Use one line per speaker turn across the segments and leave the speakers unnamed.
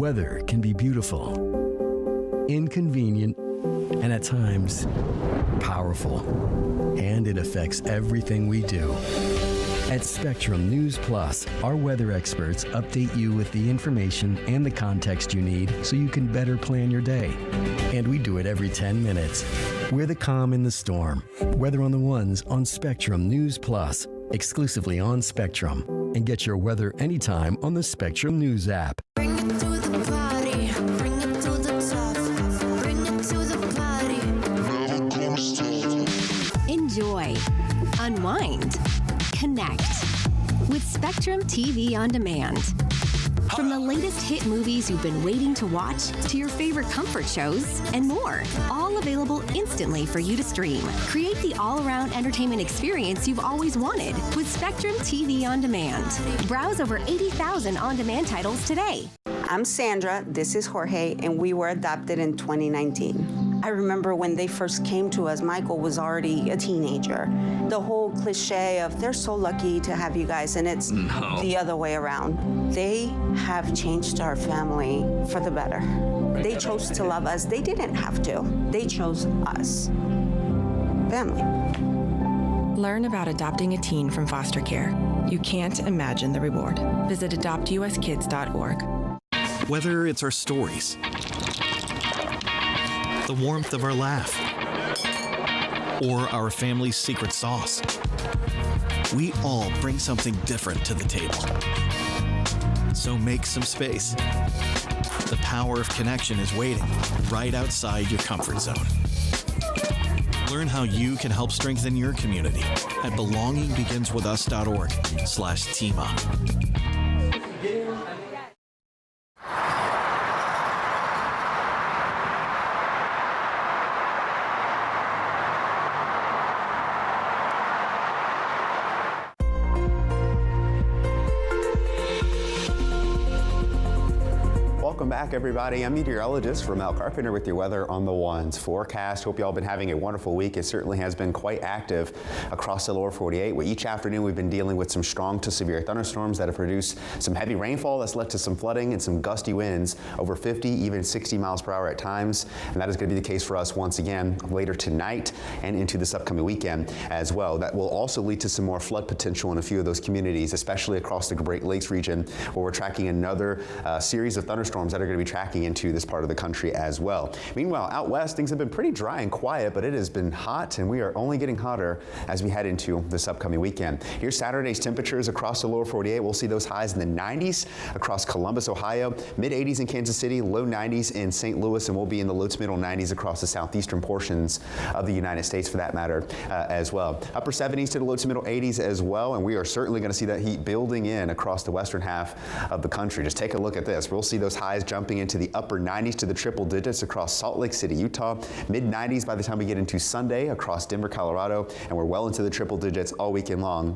Weather can be beautiful, inconvenient, and at times, powerful. And it affects everything we do. At Spectrum News Plus, our weather experts update you with the information and the context you need so you can better plan your day. And we do it every 10 minutes. We're the calm in the storm. Weather on the Ones on Spectrum News Plus, exclusively on Spectrum. And get your weather anytime on the Spectrum News app.
Bring it to the party, bring it to the top, bring it to the party. Never gonna stop.
Enjoy, unwind, connect with Spectrum TV on Demand. From the latest hit movies you've been waiting to watch to your favorite comfort shows and more, all available instantly for you to stream. Create the all-around entertainment experience you've always wanted with Spectrum TV on Demand. Browse over 80,000 on-demand titles today.
I'm Sandra, this is Jorge, and we were adopted in 2019. I remember when they first came to us, Michael was already a teenager. The whole cliche of they're so lucky to have you guys, and it's the other way around. They have changed our family for the better. They chose to love us. They didn't have to. They chose us. Family.
Learn about adopting a teen from foster care. You can't imagine the reward. Visit adoptuskids.org.
Whether it's our stories, the warmth of our laugh, or our family's secret sauce, we all bring something different to the table. So make some space. The power of connection is waiting right outside your comfort zone. Learn how you can help strengthen your community at belongingbeginswithus.org/teamup.
Welcome back, everybody. I'm meteorologist Ramel Carpenter with your weather on the Ones forecast. Hope you all been having a wonderful week. It certainly has been quite active across the lower 48, where each afternoon we've been dealing with some strong to severe thunderstorms that have produced some heavy rainfall that's led to some flooding and some gusty winds over 50, even 60 miles per hour at times. And that is going to be the case for us once again later tonight and into this upcoming weekend as well. That will also lead to some more flood potential in a few of those communities, especially across the Great Lakes region, where we're tracking another series of thunderstorms that are going to be tracking into this part of the country as well. Meanwhile, out west, things have been pretty dry and quiet, but it has been hot, and we are only getting hotter as we head into this upcoming weekend. Here's Saturday's temperatures across the lower 48. We'll see those highs in the 90s across Columbus, Ohio, mid-80s in Kansas City, low 90s in St. Louis, and we'll be in the low to middle 90s across the southeastern portions of the United States for that matter as well. Upper 70s to the low to middle 80s as well, and we are certainly going to see that heat building in across the western half of the country. Just take a look at this. We'll see those highs jumping into the upper 90s to the triple digits across Salt Lake City, Utah, mid-90s by the time we get into Sunday across Denver, Colorado, and we're well into the triple digits all weekend long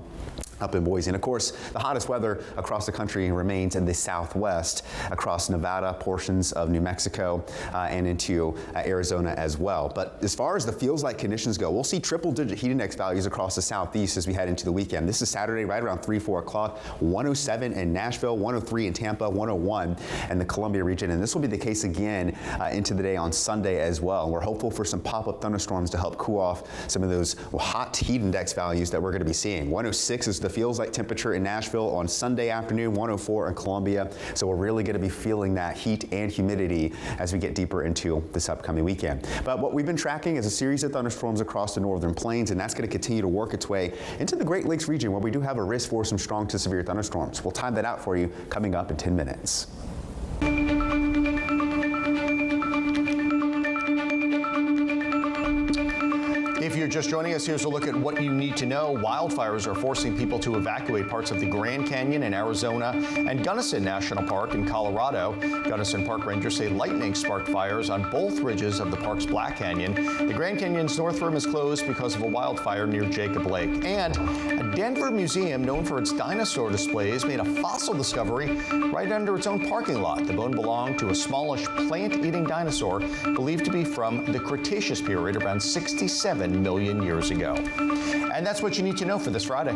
up in Boise. And of course, the hottest weather across the country remains in the southwest, across Nevada, portions of New Mexico, and into Arizona as well. But as far as the feels like conditions go, we'll see triple digit heat index values across the southeast as we head into the weekend. This is Saturday right around 3, 4 o'clock, 107 in Nashville, 103 in Tampa, 101 in the Columbia region. And this will be the case again into the day on Sunday as well. And we're hopeful for some pop-up thunderstorms to help cool off some of those hot heat index values that we're going to be seeing. 106 is the feels like temperature in Nashville on Sunday afternoon, 104 in Columbia. So we're really going to be feeling that heat and humidity as we get deeper into this upcoming weekend. But what we've been tracking is a series of thunderstorms across the northern plains, and that's going to continue to work its way into the Great Lakes region, where we do have a risk for some strong to severe thunderstorms. We'll time that out for you coming up in 10 minutes.
If you're just joining us, here's a look at what you need to know. Wildfires are forcing people to evacuate parts of the Grand Canyon in Arizona and Gunnison National Park in Colorado. Gunnison Park rangers say lightning sparked fires on both ridges of the park's Black Canyon. The Grand Canyon's north rim is closed because of a wildfire near Jacob Lake. And a Denver museum known for its dinosaur displays made a fossil discovery right under its own parking lot. The bone belonged to a smallish plant-eating dinosaur believed to be from the Cretaceous period, around 67 million years ago. And that's what you need to know for this Friday.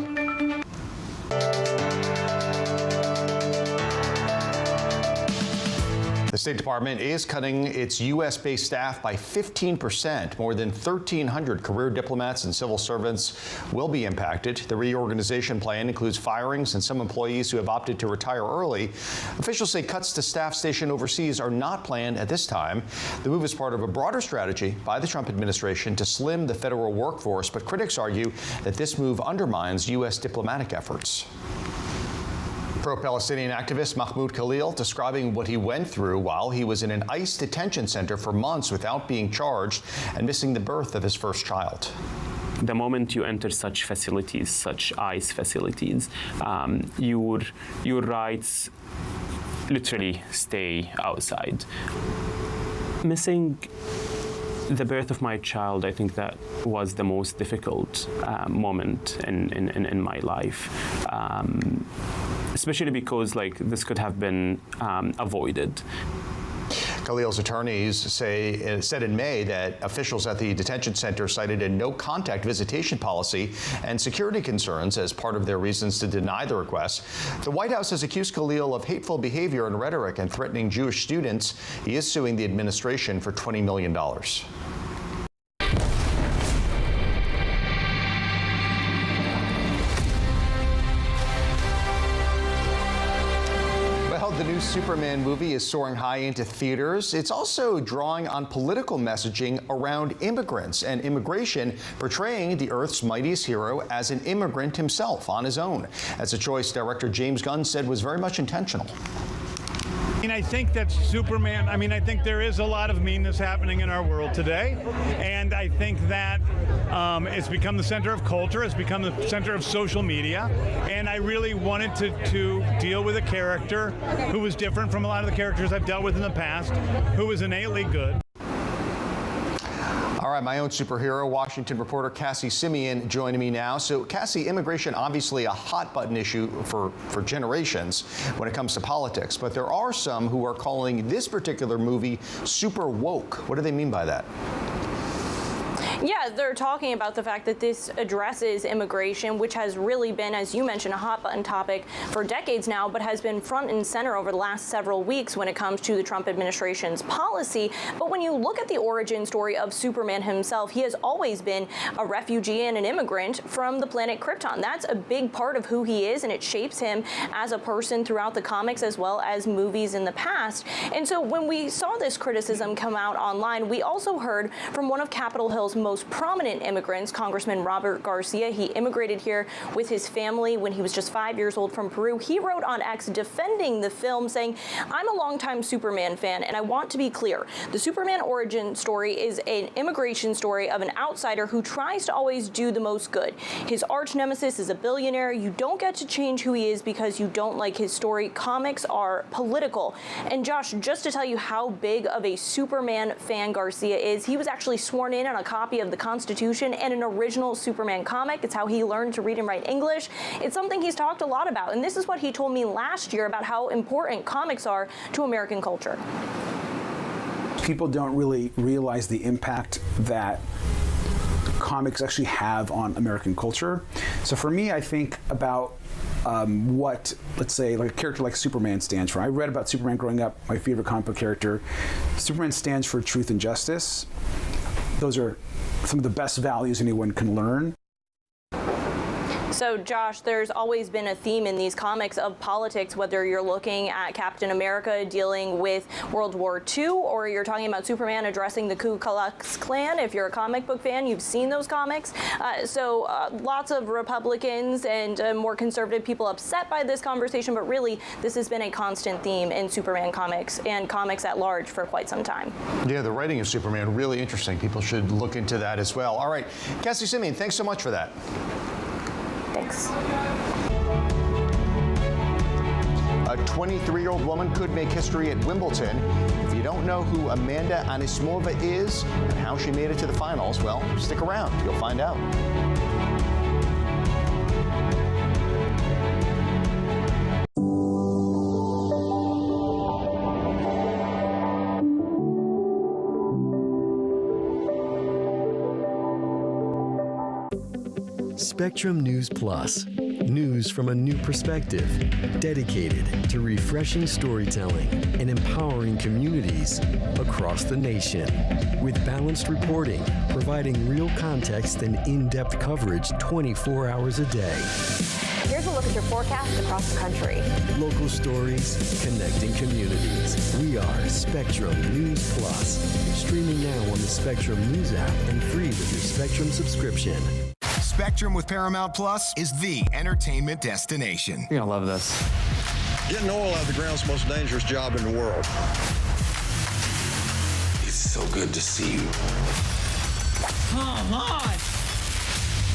The State Department is cutting its U.S.-based staff by 15%. More than 1,300 career diplomats and civil servants will be impacted. The reorganization plan includes firings and some employees who have opted to retire early. Officials say cuts to staff stationed overseas are not planned at this time. The move is part of a broader strategy by the Trump administration to slim the federal workforce, but critics argue that this move undermines U.S. diplomatic efforts. Pro-Palestinian activist Mahmoud Khalil describing what he went through while he was in an ICE detention center for months without being charged and missing the birth of his first child.
The moment you enter such facilities, such ICE facilities, your rights literally stay outside. Missing the birth of my child, I think that was the most difficult moment in my life, especially because this could have been avoided.
Khalil's attorneys said in May that officials at the detention center cited a no-contact visitation policy and security concerns as part of their reasons to deny the request. The White House has accused Khalil of hateful behavior and rhetoric and threatening Jewish students. He is suing the administration for $20 million. The new Superman movie is soaring high into theaters. It's also drawing on political messaging around immigrants and immigration, portraying the Earth's mightiest hero as an immigrant himself on his own. That's a choice director James Gunn said was very much intentional.
I think that Superman, I think there is a lot of meanness happening in our world today, and I think that it's become the center of culture, it's become the center of social media, and I really wanted to deal with a character who was different from a lot of the characters I've dealt with in the past, who was innately good.
All right, my own superhero, Washington reporter Cassie Simeon joining me now. So, Cassie, immigration obviously a hot-button issue for generations when it comes to politics, but there are some who are calling this particular movie super woke. What do they mean by that?
Yeah, they're talking about the fact that this addresses immigration, which has really been, as you mentioned, a hot-button topic for decades now, but has been front and center over the last several weeks when it comes to the Trump administration's policy. But when you look at the origin story of Superman himself, he has always been a refugee and an immigrant from the planet Krypton. That's a big part of who he is, and it shapes him as a person throughout the comics as well as movies in the past. And so when we saw this criticism come out online, we also heard from one of Capitol Hill's most prominent immigrants, Congressman Robert Garcia. He immigrated here with his family when he was just 5 years old from Peru. He wrote on X defending the film, saying, "I'm a longtime Superman fan, and I want to be clear. The Superman origin story is an immigration story of an outsider who tries to always do the most good. His arch nemesis is a billionaire. You don't get to change who he is because you don't like his story. Comics are political." And Josh, just to tell you how big of a Superman fan Garcia is, he was actually sworn in on a copy of the Constitution and an original Superman comic. It's how he learned to read and write English. It's something he's talked a lot about, and this is what he told me last year about how important comics are to American culture.
People don't really realize the impact that comics actually have on American culture. So for me, I think about what, let's say, like a character like Superman stands for. I read about Superman growing up, my favorite comic book character. Superman stands for truth and justice. Those are some of the best values anyone can learn.
So, Josh, there's always been a theme in these comics of politics, whether you're looking at Captain America dealing with World War II, or you're talking about Superman addressing the Ku Klux Klan. If you're a comic book fan, you've seen those comics. Lots of Republicans and more conservative people upset by this conversation, but really, this has been a constant theme in Superman comics and comics at large for quite some time.
Yeah, the writing of Superman, really interesting. People should look into that as well. All right, Cassie Simeon, thanks so much for that.
Thanks.
A 23-year-old woman could make history at Wimbledon. If you don't know who Amanda Anisimova is and how she made it to the finals, well, stick around. You'll find out.
Spectrum News Plus, News from a new perspective, dedicated to refreshing storytelling and empowering communities across the nation. With balanced reporting, providing real context and in-depth coverage 24 hours a day.
Here's a look at your forecast across the country.
Local stories, connecting communities. We are Spectrum News Plus. Streaming now on the Spectrum News app and free with your Spectrum subscription.
Spectrum with Paramount Plus is the entertainment destination.
You're gonna love this.
Getting oil out of the ground is the most dangerous job in the world.
It's so good to see you.
Come on!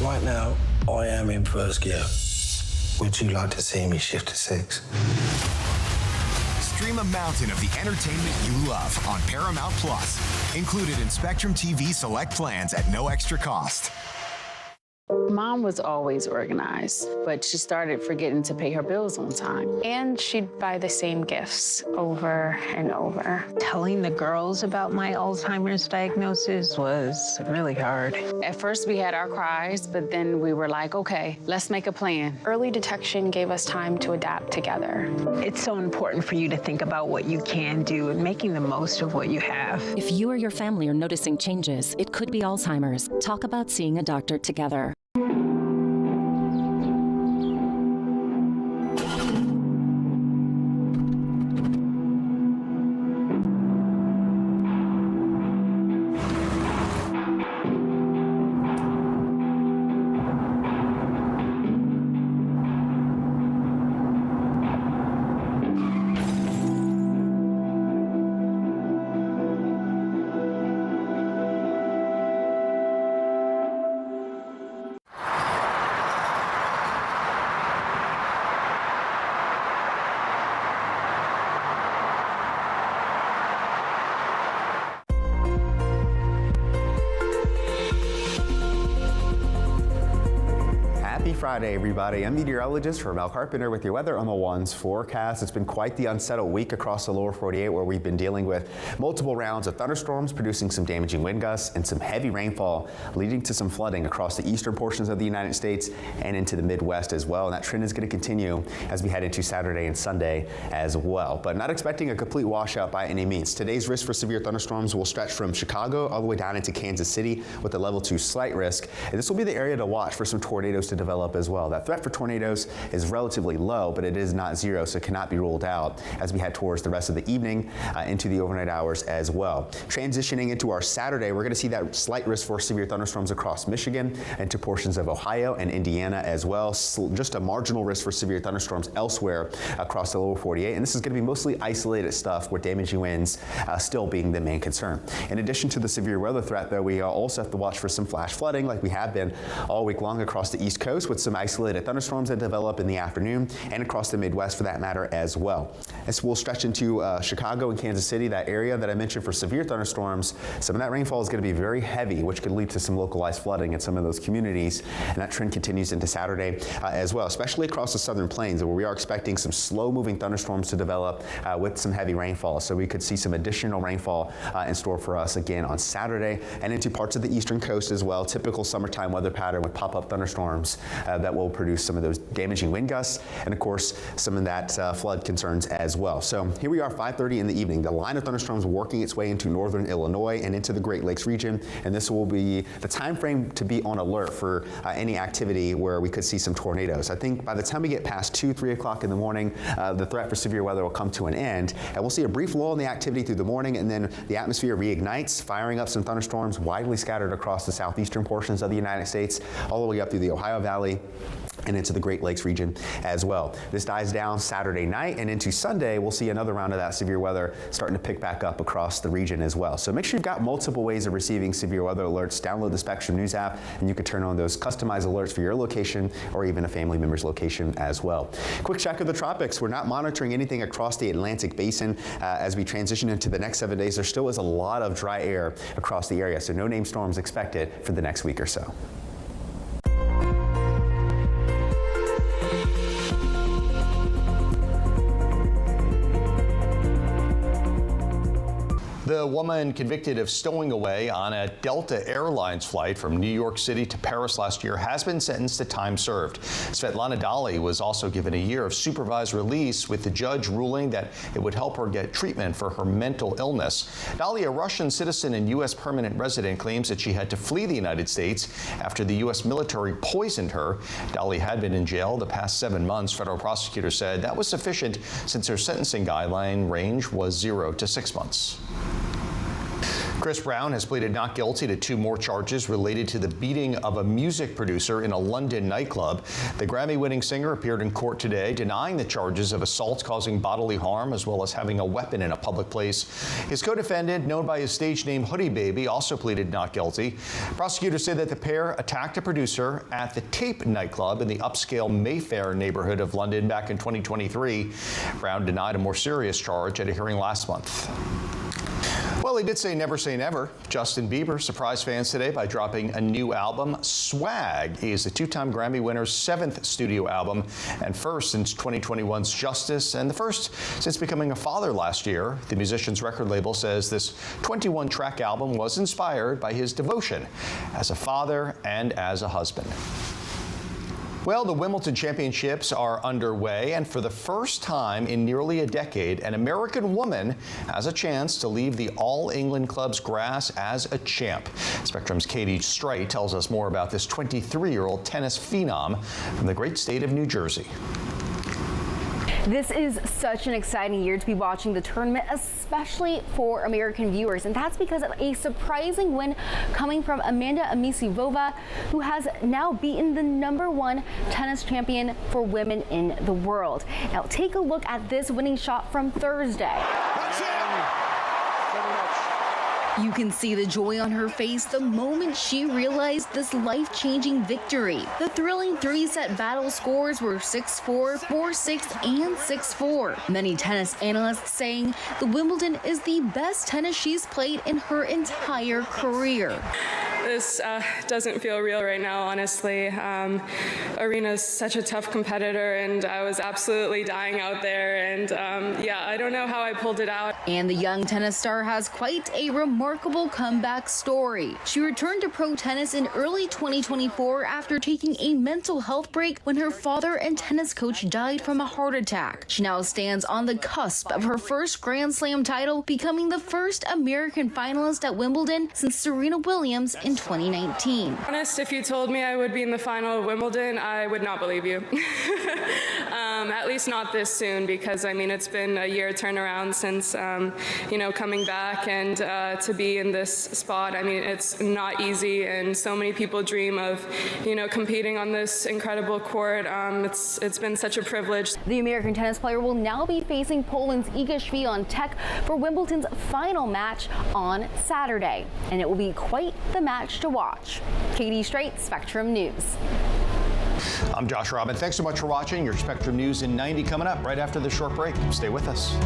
Right now, I am in first gear. Would you like to see me shift to 6?
Stream a mountain of the entertainment you love on Paramount Plus. Included in Spectrum TV Select plans at no extra cost.
Mom was always organized, but she started forgetting to pay her bills on time.
And she'd buy the same gifts over and over.
Telling the girls about my Alzheimer's diagnosis was really hard.
At first we had our cries, but then we were like, okay, let's make a plan.
Early detection gave us time to adapt together.
It's so important for you to think about what you can do and making the most of what you have.
If you or your family are noticing changes, it could be Alzheimer's. Talk about seeing a doctor together.
Friday, everybody. I'm meteorologist Mel Carpenter with your weather on the ones forecast. It's been quite the unsettled week across the lower 48 where we've been dealing with multiple rounds of thunderstorms producing some damaging wind gusts and some heavy rainfall leading to some flooding across the eastern portions of the United States and into the Midwest as well. And that trend is going to continue as we head into Saturday and Sunday as well. But not expecting a complete washout by any means. Today's risk for severe thunderstorms will stretch from Chicago all the way down into Kansas City with a level 2 slight risk. And this will be the area to watch for some tornadoes to develop as well. That threat for tornadoes is relatively low, but it is not zero, so it cannot be ruled out as we head towards the rest of the evening into the overnight hours as well. Transitioning into our Saturday, we're going to see that slight risk for severe thunderstorms across Michigan and to portions of Ohio and Indiana as well. Just a marginal risk for severe thunderstorms elsewhere across the lower 48, and this is going to be mostly isolated stuff with damaging winds still being the main concern. In addition to the severe weather threat, though, we also have to watch for some flash flooding like we have been all week long across the East Coast with some isolated thunderstorms that develop in the afternoon and across the Midwest for that matter as well. As we'll stretch into Chicago and Kansas City, that area that I mentioned for severe thunderstorms, some of that rainfall is going to be very heavy, which could lead to some localized flooding in some of those communities, and that trend continues into Saturday as well, especially across the southern plains where we are expecting some slow-moving thunderstorms to develop with some heavy rainfall. So we could see some additional rainfall in store for us again on Saturday and into parts of the eastern coast as well. Typical summertime weather pattern with pop-up thunderstorms that will produce some of those damaging wind gusts and of course some of that flood concerns as well. So here we are, 5:30 in the evening. The line of thunderstorms working its way into northern Illinois and into the Great Lakes region, and this will be the time frame to be on alert for any activity where we could see some tornadoes. I think by the time we get past 2-3 o'clock in the morning, the threat for severe weather will come to an end, and we'll see a brief lull in the activity through the morning, and then the atmosphere reignites, firing up some thunderstorms widely scattered across the southeastern portions of the United States, all the way up through the Ohio Valley and into the Great Lakes region as well. This dies down Saturday night, and into Sunday, we'll see another round of that severe weather starting to pick back up across the region as well. So make sure you've got multiple ways of receiving severe weather alerts. Download the Spectrum News app, and you can turn on those customized alerts for your location or even a family member's location as well. Quick check of the tropics. We're not monitoring anything across the Atlantic basin as we transition into the next 7 days. There still is a lot of dry air across the area, so no named storms expected for the next week or so.
The woman convicted of stowing away on a Delta Airlines flight from New York City to Paris last year has been sentenced to time served. Svetlana Dali was also given a year of supervised release, with the judge ruling that it would help her get treatment for her mental illness. Dali, a Russian citizen and U.S. permanent resident, claims that she had to flee the United States after the U.S. military poisoned her. Dali had been in jail the past 7 months. Federal prosecutors said that was sufficient since her sentencing guideline range was 0 to 6 months. Chris Brown has pleaded not guilty to 2 more charges related to the beating of a music producer in a London nightclub. The Grammy-winning singer appeared in court today, denying the charges of assault causing bodily harm as well as having a weapon in a public place. His co-defendant, known by his stage name Hoodie Baby, also pleaded not guilty. Prosecutors say that the pair attacked a producer at the Tape nightclub in the upscale Mayfair neighborhood of London back in 2023. Brown denied a more serious charge at a hearing last month. Well, he did say never. Justin Bieber surprised fans today by dropping a new album. Swag is the 2-time Grammy winner's 7th studio album and first since 2021's Justice, and the first since becoming a father last year. The musician's record label says this 21-track album was inspired by his devotion as a father and as a husband. Well, the Wimbledon Championships are underway, and for the first time in nearly a decade, an American woman has a chance to leave the All England Club's grass as a champ. Spectrum's Katie Strite tells us more about this 23-year-old tennis phenom from the great state of New Jersey.
This is such an exciting year to be watching the tournament, especially for American viewers. And that's because of a surprising win coming from Amanda Anisimova, who has now beaten the #1 tennis champion for women in the world. Now take a look at this winning shot from Thursday. You can see the joy on her face the moment she realized this life-changing victory. The thrilling 3-set battle scores were 6-4, 4-6, and 6-4. Many tennis analysts saying the Wimbledon is the best tennis she's played in her entire career.
This doesn't feel real right now, honestly. Arena's such a tough competitor, and I was absolutely dying out there. And yeah, I don't know how I pulled it out.
And the young tennis star has quite a remarkable comeback story. She returned to pro tennis in early 2024 after taking a mental health break when her father and tennis coach died from a heart attack. She now stands on the cusp of her first Grand Slam title, becoming the first American finalist at Wimbledon since Serena Williams in 2019.
Honest, if you told me I would be in the final of Wimbledon, I would not believe you. At least not this soon, because I mean, it's been a year turnaround since, you know, coming back, and to be in this spot, I mean, it's not easy, and so many people dream of, you know, competing on this incredible court. It's been such a privilege.
The American tennis player will now be facing Poland's Iga Świątek for Wimbledon's final match on Saturday, and it will be quite the match to watch. Katie Strite, Spectrum News.
I'm Josh Robin. Thanks so much for watching. Your Spectrum News in 90 coming up right after this short break. Stay with us.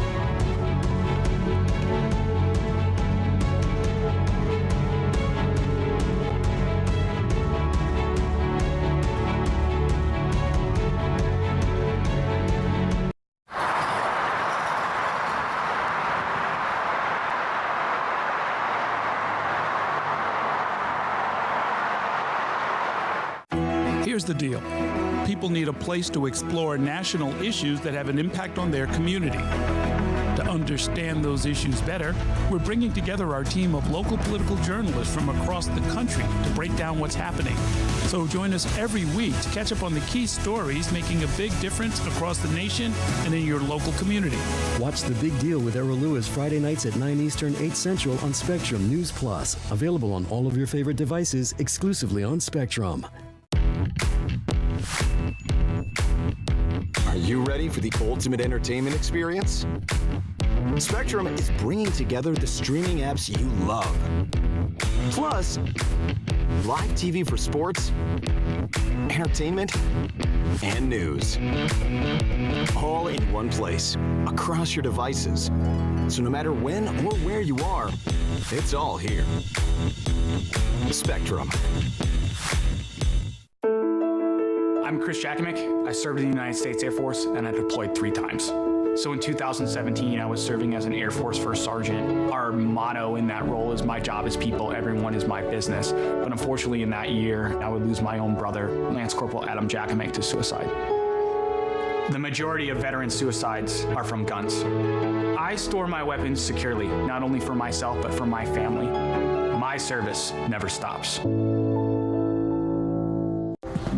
Here's the deal. People need a place to explore national issues that have an impact on their community. To understand those issues better, we're bringing together our team of local political journalists from across the country to break down what's happening. So join us every week to catch up on the key stories making a big difference across the nation and in your local community.
Watch The Big Deal with Errol Lewis Friday nights at 9 Eastern, 8 Central on Spectrum News Plus. Available on all of your favorite devices exclusively on Spectrum.
Are you ready for the ultimate entertainment experience? Spectrum is bringing together the streaming apps you love. Plus, live TV for sports, entertainment, and news. All in one place, across your devices. So no matter when or where you are, it's all here. Spectrum.
I'm Chris Jakimick. I served in the United States Air Force, and I deployed 3 times.
So in 2017, I was serving as an Air Force First Sergeant. Our motto in that role is, my job is people, everyone is my business. But unfortunately in that year, I would lose my own brother, Lance Corporal Adam Jackamick, to suicide. The majority of veteran suicides are from guns. I store my weapons securely, not only for myself, but for my family. My service never stops.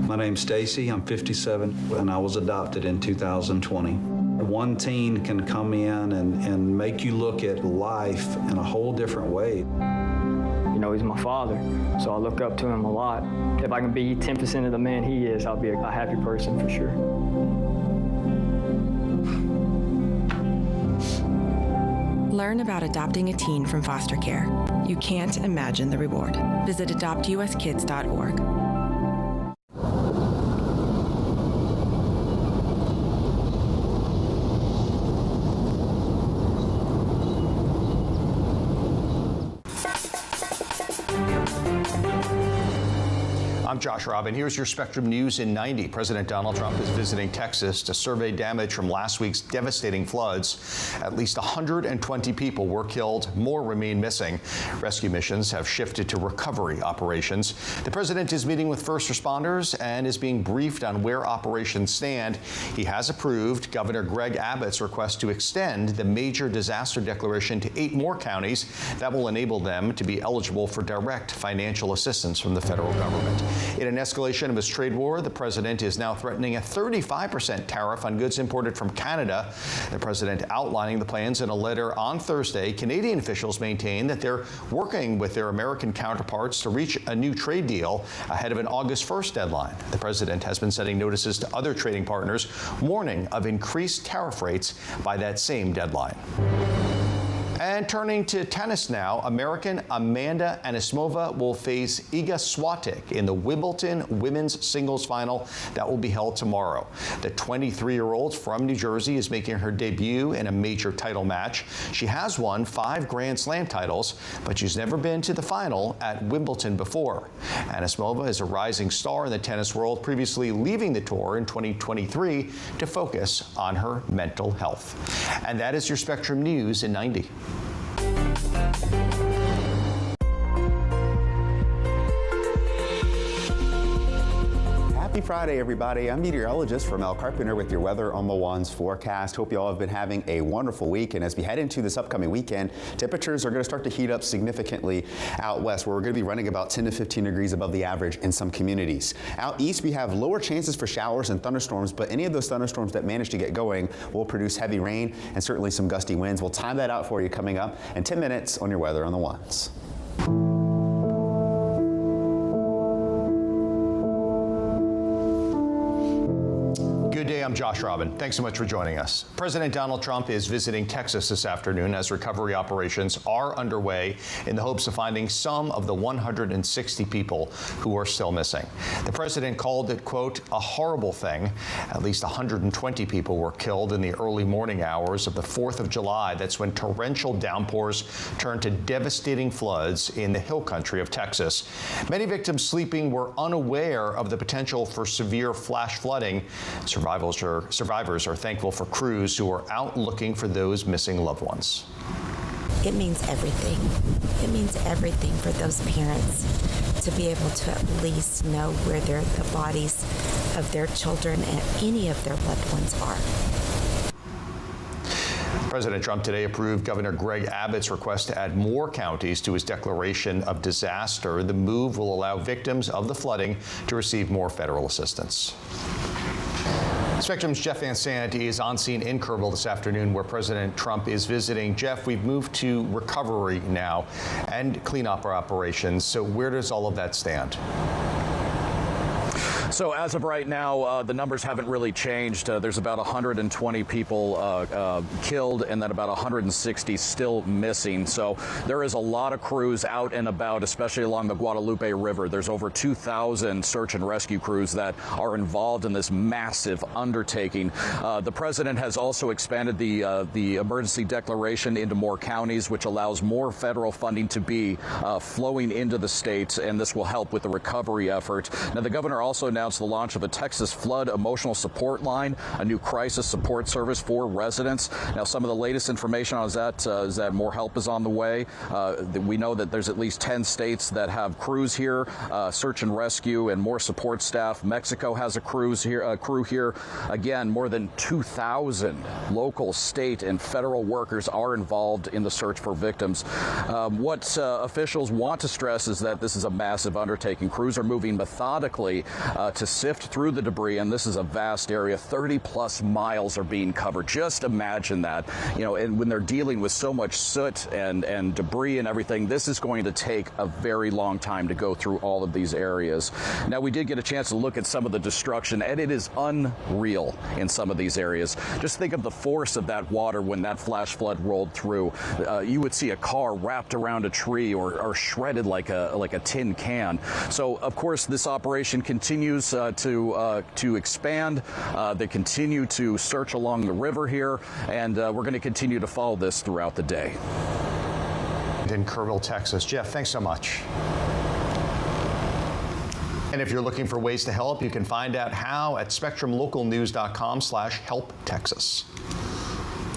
My name's Stacy, I'm 57, and I was adopted in 2020. One teen can come in and make you look at life in a whole different way.
You know, he's my father, so I look up to him a lot. If I can be 10% of the man he is, I'll be a happy person for sure.
Learn about adopting a teen from foster care. You can't imagine the reward. Visit adoptuskids.org.
I'm Josh Robin. Here's your Spectrum News in 90. President Donald Trump is visiting Texas to survey damage from last week's devastating floods. At least 120 people were killed. More remain missing. Rescue missions have shifted to recovery operations. The president is meeting with first responders and is being briefed on where operations stand. He has approved Governor Greg Abbott's request to extend the major disaster declaration to 8 more counties. That will enable them to be eligible for direct financial assistance from the federal government. In an escalation of his trade war, the president is now threatening a 35% tariff on goods imported from Canada. The president outlining the plans in a letter on Thursday. Canadian officials maintain that they're working with their American counterparts to reach a new trade deal ahead of an August 1st deadline. The president has been sending notices to other trading partners, warning of increased tariff rates by that same deadline. And turning to tennis now, American Amanda Anisimova will face Iga Swiatek in the Wimbledon women's singles final that will be held tomorrow. The 23-year-old from New Jersey is making her debut in a major title match. She has won 5 Grand Slam titles, but she's never been to the final at Wimbledon before. Anisimova is a rising star in the tennis world, previously leaving the tour in 2023 to focus on her mental health. And that is your Spectrum News in 90.
Happy Friday, everybody. I'm meteorologist Mel Carpenter with your Weather on the Ones forecast. Hope you all have been having a wonderful week. And as we head into this upcoming weekend, temperatures are going to start to heat up significantly out west, where we're going to be running about 10 to 15 degrees above the average in some communities. Out east, we have lower chances for showers and thunderstorms, but any of those thunderstorms that manage to get going will produce heavy rain and certainly some gusty winds. We'll time that out for you coming up in 10 minutes on your Weather on the Ones.
Good day, I'm Josh Robin. Thanks so much for joining us. President Donald Trump is visiting Texas this afternoon as recovery operations are underway in the hopes of finding some of the 160 people who are still missing. The president called it, quote, a horrible thing. At least 120 people were killed in the early morning hours of the 4th of July. That's when torrential downpours turned to devastating floods in the hill country of Texas. Many victims sleeping were unaware of the potential for severe flash flooding. Survivors are thankful for crews who are out looking for those missing loved ones.
It means everything. It means everything for those parents to be able to at least know where the bodies of their children and any of their loved ones are.
President Trump today approved Governor Greg Abbott's request to add more counties to his declaration of disaster. The move will allow victims of the flooding to receive more federal assistance. Spectrum's Jeff Van Sant is on scene in Kerrville this afternoon, where President Trump is visiting. Jeff, we've moved to recovery now and cleanup operations. So where does all of that stand?
So as of right now, the numbers haven't really changed. There's about 120 people killed and then about 160 still missing. So there is a lot of crews out and about, especially along the Guadalupe River. There's over 2,000 search and rescue crews that are involved in this massive undertaking. The president has also expanded the emergency declaration into more counties, which allows more federal funding to be flowing into the states, and this will help with the recovery effort. Now, the governor also now announced the launch of a Texas flood emotional support line, a new crisis support service for residents. Now, some of the latest information on that is that more help is on the way. We know that there's at least 10 states that have crews here, search and rescue, and more support staff. Mexico has a crew here. Again, more than 2,000 local, state, and federal workers are involved in the search for victims. What officials want to stress is that this is a massive undertaking. Crews are moving methodically to sift through the debris, and this is a vast area. 30-plus miles are being covered. Just imagine that. And when they're dealing with so much soot and debris and everything, this is going to take a very long time to go through all of these areas. Now, we did get a chance to look at some of the destruction, and it is unreal in some of these areas. Just think of the force of that water when that flash flood rolled through. You would see a car wrapped around a tree or shredded like a tin can. So, of course, this operation continues to expand. They continue to search along the river here, and we're going to continue to follow this throughout the day.
In Kerrville, Texas. Jeff, thanks so much. And if you're looking for ways to help, you can find out how at spectrumlocalnews.com/helptexas.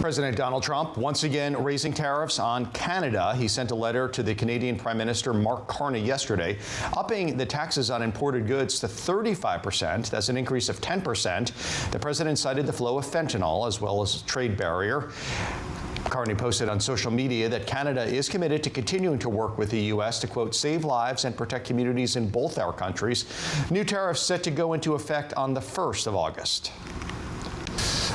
President Donald Trump once again raising tariffs on Canada. He sent a letter to the Canadian Prime Minister Mark Carney yesterday, upping the taxes on imported goods to 35%. That's an increase of 10%. The president cited the flow of fentanyl as well as a trade barrier. Carney posted on social media that Canada is committed to continuing to work with the U.S. to, quote, save lives and protect communities in both our countries. New tariffs set to go into effect on the 1st of August.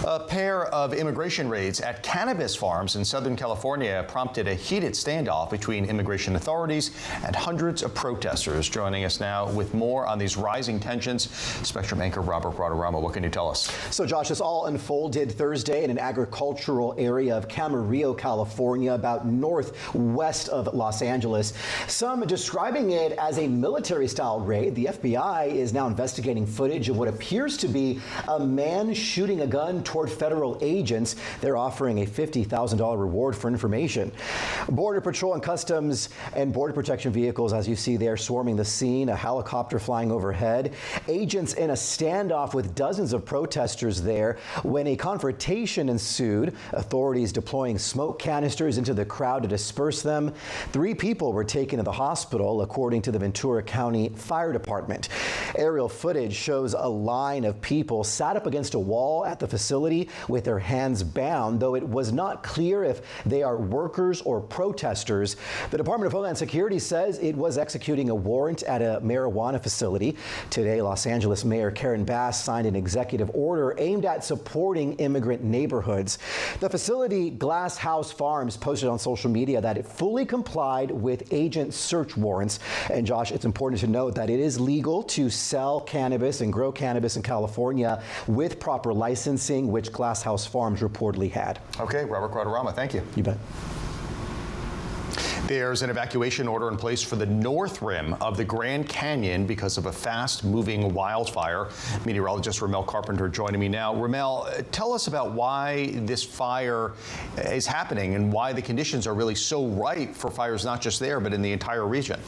A pair of immigration raids at cannabis farms in Southern California prompted a heated standoff between immigration authorities and hundreds of protesters. Joining us now with more on these rising tensions, Spectrum anchor Robert Guadarrama. What can you tell us?
So, Josh, this all unfolded Thursday in an agricultural area of Camarillo, California, about northwest of Los Angeles. Some describing it as a military-style raid. The FBI is now investigating footage of what appears to be a man shooting a gun toward federal agents. They're offering a $50,000 reward for information. Border Patrol and Customs and Border Protection vehicles, as you see there, swarming the scene, a helicopter flying overhead. Agents in a standoff with dozens of protesters there when a confrontation ensued. Authorities deploying smoke canisters into the crowd to disperse them. 3 people were taken to the hospital, according to the Ventura County Fire Department. Aerial footage shows a line of people sat up against a wall at the facility with their hands bound, though it was not clear if they are workers or protesters. The Department of Homeland Security says it was executing a warrant at a marijuana facility. Today, Los Angeles Mayor Karen Bass signed an executive order aimed at supporting immigrant neighborhoods. The facility, Glass House Farms, posted on social media that it fully complied with agent search warrants. And Josh, it's important to note that it is legal to sell cannabis and grow cannabis in California with proper licensing, which Glass House Farms reportedly had.
Okay, Robert Guadarrama, thank you.
You bet.
There's an evacuation order in place for the north rim of the Grand Canyon because of a fast-moving wildfire. Meteorologist Ramel Carpenter joining me now. Ramel, tell us about why this fire is happening and why the conditions are really so ripe for fires, not just there, but in the entire region.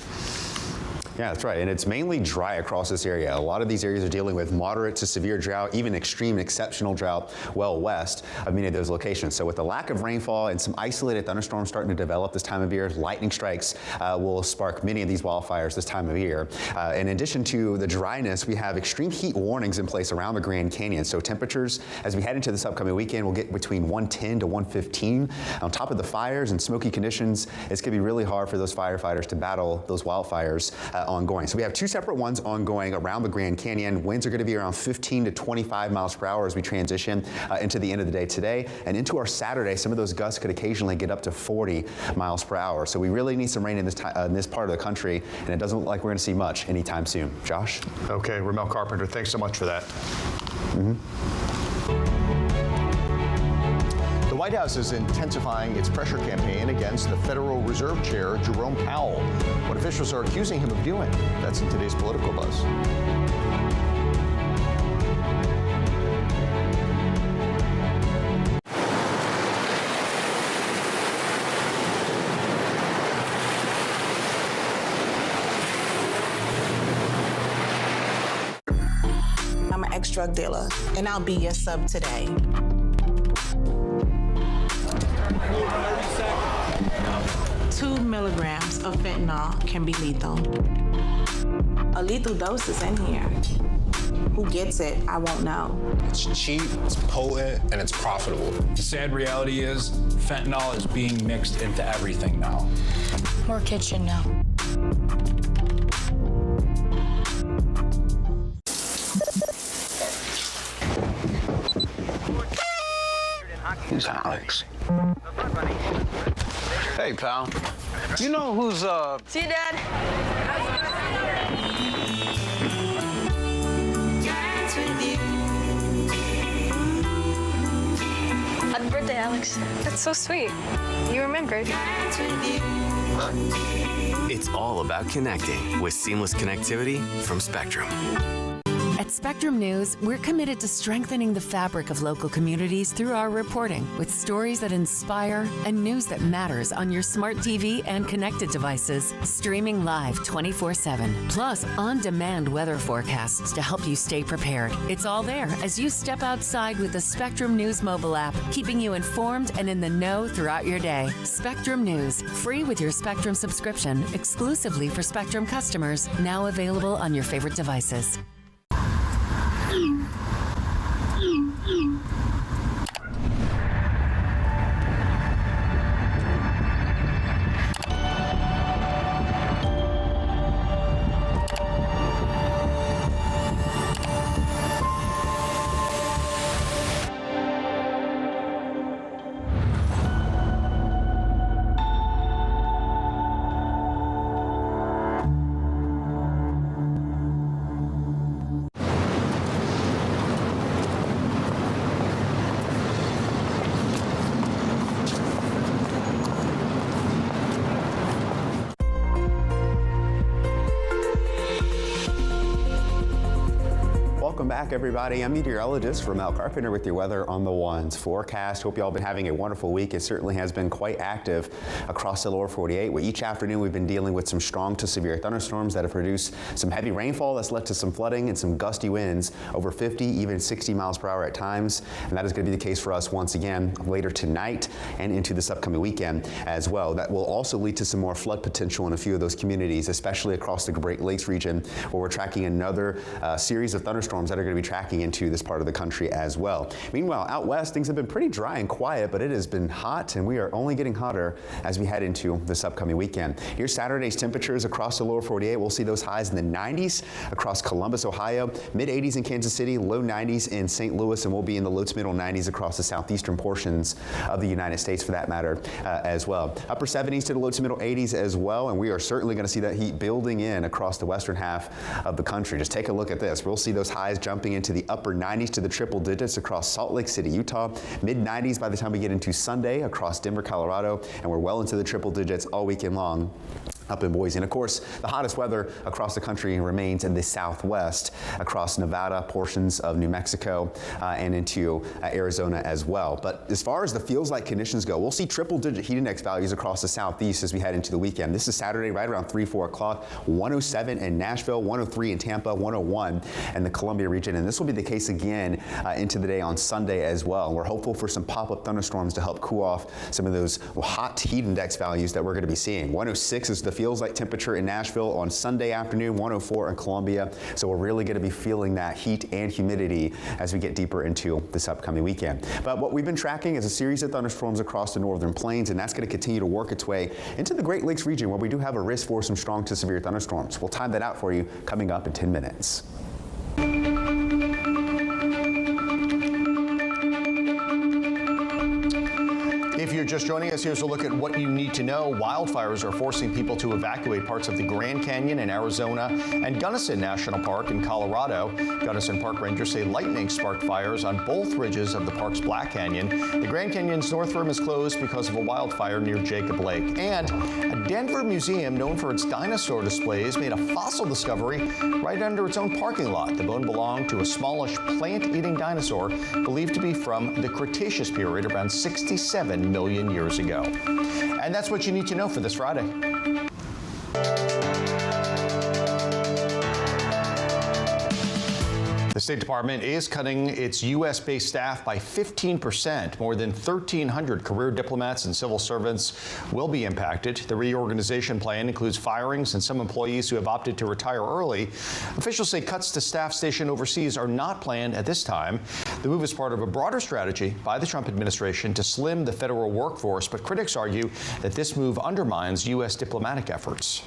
Yeah, that's right. And it's mainly dry across this area. A lot of these areas are dealing with moderate to severe drought, even extreme and exceptional drought well west of many of those locations. So with the lack of rainfall and some isolated thunderstorms starting to develop this time of year, lightning strikes will spark many of these wildfires this time of year. In addition to the dryness, we have extreme heat warnings in place around the Grand Canyon. So temperatures, as we head into this upcoming weekend, will get between 110 to 115. On top of the fires and smoky conditions, it's going to be really hard for those firefighters to battle those wildfires ongoing. So we have 2 separate ones ongoing around the Grand Canyon. Winds are going to be around 15 to 25 miles per hour as we transition into the end of the day today. And into our Saturday, some of those gusts could occasionally get up to 40 miles per hour. So we really need some rain in this part of the country, and it doesn't look like we're going to see much anytime soon. Josh?
Okay, Ramel Carpenter, thanks so much for that. The White House is intensifying its pressure campaign against the Federal Reserve Chair, Jerome Powell. What officials are accusing him of doing? That's in today's Political Buzz.
drug dealer, and I'll be your sub today. 2 milligrams of fentanyl can be lethal. A lethal dose is in here. Who gets it, I won't know.
It's cheap, it's potent, and it's profitable. The sad reality is fentanyl is being mixed into everything now.
More kitchen now.
Who's Alex? Hey, pal. You know who's,
See you, Dad. Happy birthday, Alex. That's so sweet. You remembered.
It's all about connecting with seamless connectivity from Spectrum.
At Spectrum News, we're committed to strengthening the fabric of local communities through our reporting, with stories that inspire and news that matters on your smart TV and connected devices, streaming live 24/7. Plus, on-demand weather forecasts to help you stay prepared. It's all there as you step outside with the Spectrum News mobile app, keeping you informed and in the know throughout your day. Spectrum News, free with your Spectrum subscription, exclusively for Spectrum customers, now available on your favorite devices.
Welcome back, everybody. I'm meteorologist Ramel Carpenter with your weather on the ones forecast. Hope you all been having a wonderful week. It certainly has been quite active across the lower 48, where each afternoon we've been dealing with some strong to severe thunderstorms that have produced some heavy rainfall that's led to some flooding and some gusty winds over 50, even 60 miles per hour at times. And that is going to be the case for us once again later tonight and into this upcoming weekend as well. That will also lead to some more flood potential in a few of those communities, especially across the Great Lakes region, where we're tracking another series of thunderstorms that are going to be tracking into this part of the country as well. Meanwhile, out west, things have been pretty dry and quiet, but it has been hot, and we are only getting hotter as we head into this upcoming weekend. Here's Saturday's temperatures across the lower 48. We'll see those highs in the 90s across Columbus, Ohio, mid-80s in Kansas City, low 90s in St. Louis, and we'll be in the low to middle 90s across the southeastern portions of the United States for that matter as well. Upper 70s to the low to middle 80s as well, and we are certainly going to see that heat building in across the western half of the country. Just take a look at this. We'll see those highs jumping into the upper 90s to the triple digits across Salt Lake City, Utah, mid-90s by the time we get into Sunday across Denver, Colorado, and we're well into the triple digits all weekend long up in Boise. And of course, the hottest weather across the country remains in the southwest across Nevada, portions of New Mexico, and into Arizona as well. But as far as the feels like conditions go, we'll see triple digit heat index values across the southeast as we head into the weekend. This is Saturday right around 3-4 o'clock, 107 in Nashville, 103 in Tampa, 101 in the Columbia region. And this will be the case again into the day on Sunday as well. We're hopeful for some pop-up thunderstorms to help cool off some of those hot heat index values that we're going to be seeing. 106 is the feels like temperature in Nashville on Sunday afternoon, 104 in Columbia. So we're really going to be feeling that heat and humidity as we get deeper into this upcoming weekend. But what we've been tracking is a series of thunderstorms across the northern plains, and that's going to continue to work its way into the Great Lakes region, where we do have a risk for some strong to severe thunderstorms. We'll time that out for you coming up in 10 minutes.
If you're just joining us, here's a look at what you need to know. Wildfires are forcing people to evacuate parts of the Grand Canyon in Arizona and Gunnison National Park in Colorado. Gunnison Park rangers say lightning sparked fires on both ridges of the park's Black Canyon. The Grand Canyon's north rim is closed because of a wildfire near Jacob Lake. And a Denver museum known for its dinosaur displays made a fossil discovery right under its own parking lot. The bone belonged to a smallish plant-eating dinosaur believed to be from the Cretaceous period, around 67 million years ago. And that's what you need to know for this Friday. The State Department is cutting its U.S.-based staff by 15%. More than 1,300 career diplomats and civil servants will be impacted. The reorganization plan includes firings and some employees who have opted to retire early. Officials say cuts to staff stationed overseas are not planned at this time. The move is part of a broader strategy by the Trump administration to slim the federal workforce, but critics argue that this move undermines U.S. diplomatic efforts.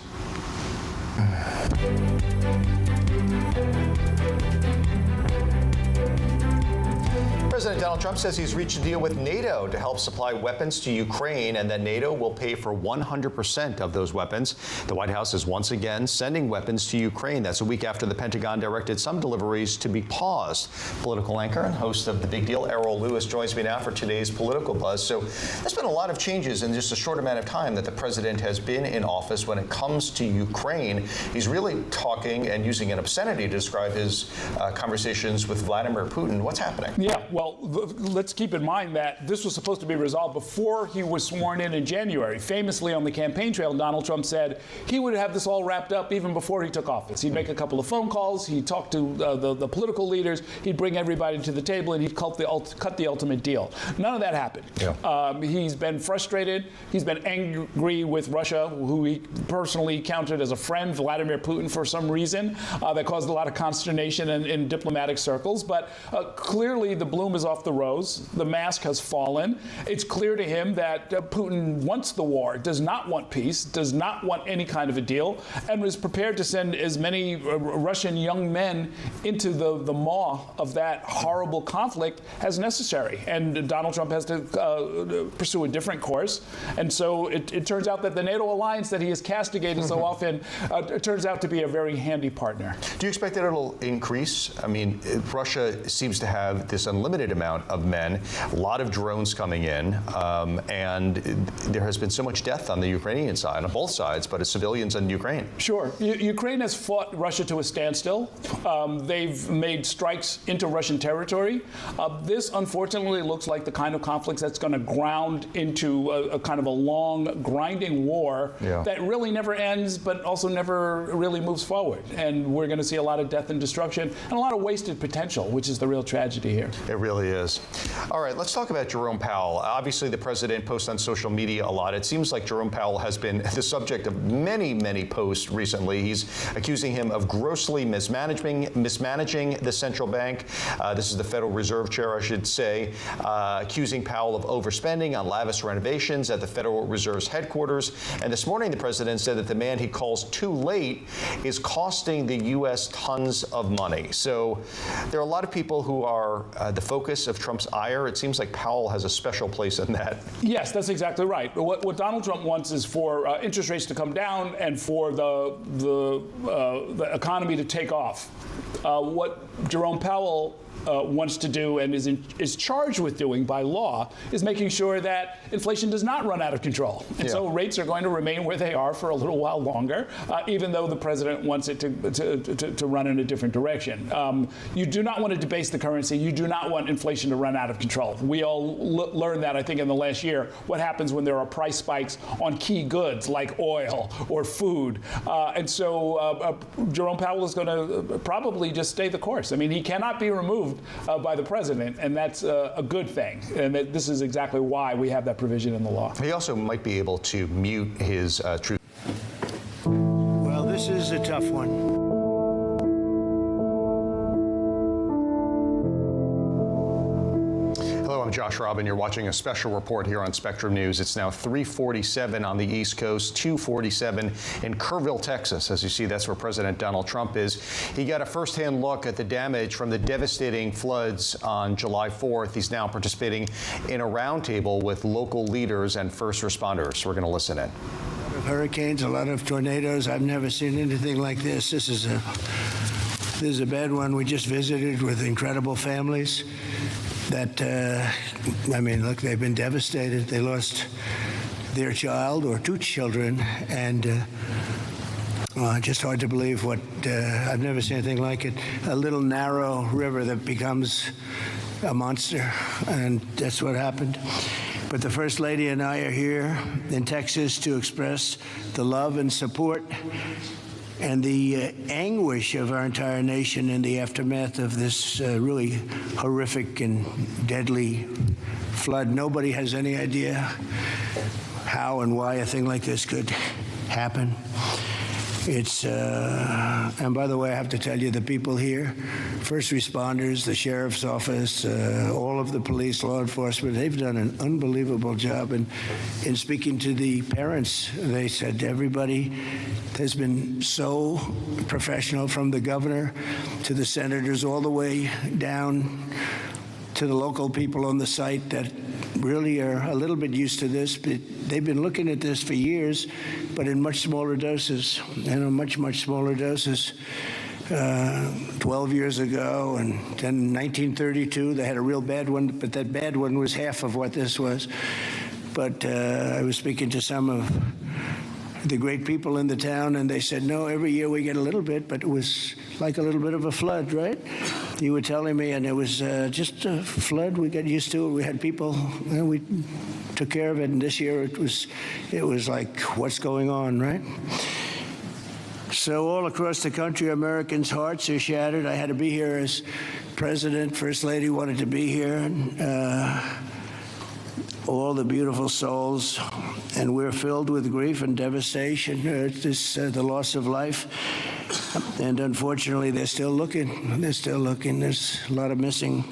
President Donald Trump says he's reached a deal with NATO to help supply weapons to Ukraine and that NATO will pay for 100% of those weapons. The White House is once again sending weapons to Ukraine. That's a week after the Pentagon directed some deliveries to be paused. Political anchor and host of The Big Deal, Errol Lewis, joins me now for today's Political Buzz. So there's been a lot of changes in just a short amount of time that the president has been in office when it comes to Ukraine. He's really talking and using an obscenity to describe his conversations with Vladimir Putin. What's happening?
Yeah, well, let's keep in mind that this was supposed to be resolved before he was sworn in January. Famously, on the campaign trail, Donald Trump said he would have this all wrapped up even before he took office. He'd make a couple of phone calls, he'd talk to the political leaders, he'd bring everybody to the table, and he'd cut the ultimate deal. None of that happened. Yeah. He's been frustrated. He's been angry with Russia, who he personally counted as a friend, Vladimir Putin, for some reason. That caused a lot of consternation in diplomatic circles. But clearly, the bloom is off the rose. The mask has fallen. It's clear to him that Putin wants the war, does not want peace, does not want any kind of a deal, and was prepared to send as many Russian young men into the maw of that horrible conflict as necessary. And Donald Trump has to pursue a different course. And so it turns out that the NATO alliance that he has castigated so often turns out to be a very handy partner.
Do you expect that it'll increase? I mean, Russia seems to have this unlimited amount of men, a lot of drones coming in, and there has been so much death on the Ukrainian side, on both sides, but as civilians in Ukraine.
Sure. Ukraine has fought Russia to a standstill. They've made strikes into Russian territory. This, unfortunately, looks like the kind of conflicts that's going to ground into a kind of a long, grinding war that really never ends, but also never really moves forward. And we're going to see a lot of death and destruction and a lot of wasted potential, which is the real tragedy here.
It really is. All right, let's talk about Jerome Powell. Obviously, the president posts on social media a lot. It seems like Jerome Powell has been the subject of many, many posts recently. He's accusing him of grossly mismanaging the central bank. This is the Federal Reserve Chair, I should say, accusing Powell of overspending on lavish renovations at the Federal Reserve's headquarters. And this morning, the president said that the man he calls too late is costing the U.S. tons of money. So there are a lot of people who are the focus of Trump's ire. It seems like Powell has a special place in that.
Yes, that's exactly right. What Donald Trump wants is for interest rates to come down and for the economy to take off. What Jerome Powell wants to do and is charged with doing by law is making sure that inflation does not run out of control. And so rates are going to remain where they are for a little while longer, even though the president wants it to run in a different direction. You do not want to debase the currency. You do not want inflation to run out of control. We all learned that, I think, in the last year, what happens when there are price spikes on key goods like oil or food. And so Jerome Powell is going to probably just stay the course. I mean, he cannot be removed by the president, and that's a good thing. And this is exactly why we have that provision in the law.
He also might be able to mute his truth.
Well, this is a tough one.
I'm Josh Robin. You're watching a special report here on Spectrum News. It's now 3:47 on the East Coast, 2:47 in Kerrville, Texas. As you see, that's where President Donald Trump is. He got a firsthand look at the damage from the devastating floods on July 4th. He's now participating in a roundtable with local leaders and first responders. We're going to listen in.
A lot of hurricanes, a lot of tornadoes. I've never seen anything like this. This is a bad one. We just visited with incredible families that, I mean, look, they've been devastated. They lost their child or two children, and just hard to believe what, I've never seen anything like it. A little narrow river that becomes a monster, and that's what happened. But the First Lady and I are here in Texas to express the love and support and the anguish of our entire nation in the aftermath of this really horrific and deadly flood. Nobody has any idea how and why a thing like this could happen. It's, and by the way, I have to tell you, the people here, first responders, the sheriff's office, all of the police, law enforcement, they've done an unbelievable job. And in speaking to the parents, they said everybody has been so professional, from the governor to the senators, all the way down to the local people on the site that really are a little bit used to this, but they've been looking at this for years, but in much smaller doses, much smaller doses. 12 years ago, and then 1932, they had a real bad one, but that bad one was half of what this was. But I was speaking to some of the great people in the town, and they said, no, every year we get a little bit, but it was like a little bit of a flood, right? You were telling me, and it was just a flood. We got used to it. We had people, we took care of it, and this year it was like, what's going on, right? So all across the country, Americans' hearts are shattered. I had to be here as president. First Lady wanted to be here, and all the beautiful souls, and we're filled with grief and devastation. The loss of life, and unfortunately, they're still looking. They're still looking. There's a lot of missing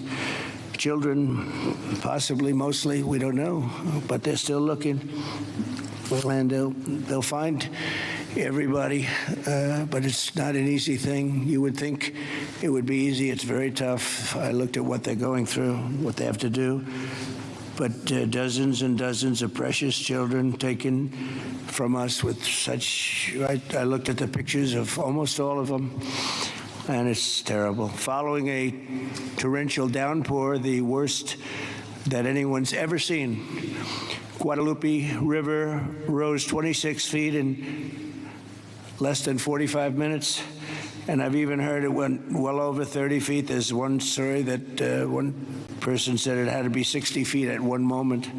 children, possibly, mostly, we don't know, but they're still looking, and they'll find everybody, but it's not an easy thing. You would think it would be easy. It's very tough. I looked at what they're going through, what they have to do. But dozens and dozens of precious children taken from us with such, I looked at the pictures of almost all of them, and it's terrible. Following a torrential downpour, the worst that anyone's ever seen, Guadalupe River rose 26 feet in less than 45 minutes. And I've even heard it went well over 30 feet. There's one story that one person said it had to be 60 feet at one moment.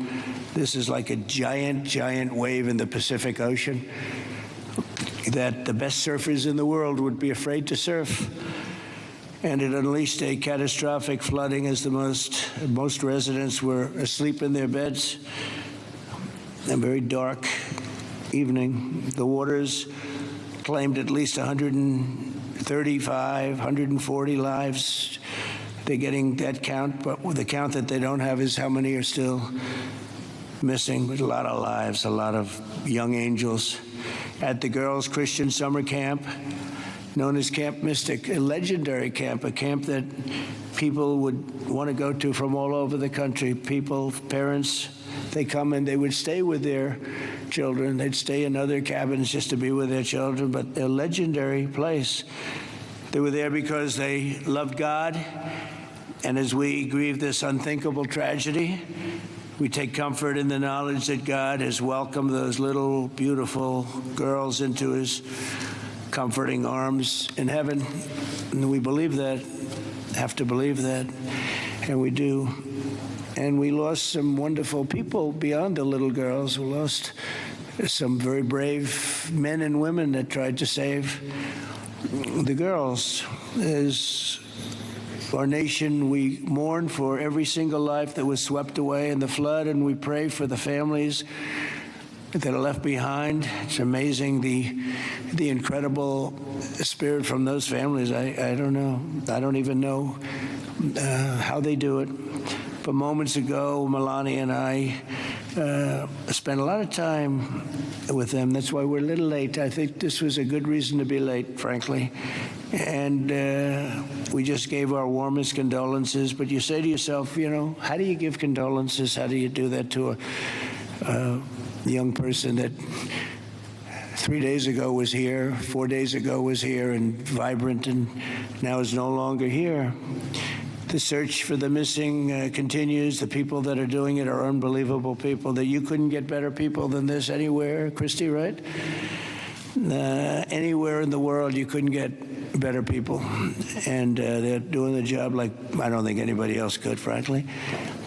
This is like a giant wave in the Pacific Ocean that the best surfers in the world would be afraid to surf. And it unleashed a catastrophic flooding as most residents were asleep in their beds. A very dark evening. The waters claimed at least 135, 140 lives. They're getting that count, but the count that they don't have is how many are still missing. But a lot of lives, a lot of young angels. At the Girls Christian Summer Camp, known as Camp Mystic, a legendary camp, a camp that people would want to go to from all over the country. People, parents, they come and they would stay with their children. They'd stay in other cabins just to be with their children, but a legendary place. They were there because they loved God, and as we grieve this unthinkable tragedy, we take comfort in the knowledge that God has welcomed those little, beautiful girls into his comforting arms in heaven. And we believe that, have to believe that, and we do. And we lost some wonderful people beyond the little girls. We lost some very brave men and women that tried to save the girls. As our nation, we mourn for every single life that was swept away in the flood, and we pray for the families that are left behind. It's amazing the incredible spirit from those families. I don't know. I don't even know how they do it. But moments ago, Melania and I spent a lot of time with them. That's why we're a little late. I think this was a good reason to be late, frankly. And we just gave our warmest condolences. But you say to yourself, how do you give condolences? How do you do that to a young person that 3 days ago was here, 4 days ago was here and vibrant, and now is no longer here? The search for the missing continues. The people that are doing it are unbelievable people. That you couldn't get better people than this anywhere, Christy, right? Anywhere in the world, you couldn't get better people. And they're doing the job like I don't think anybody else could, frankly.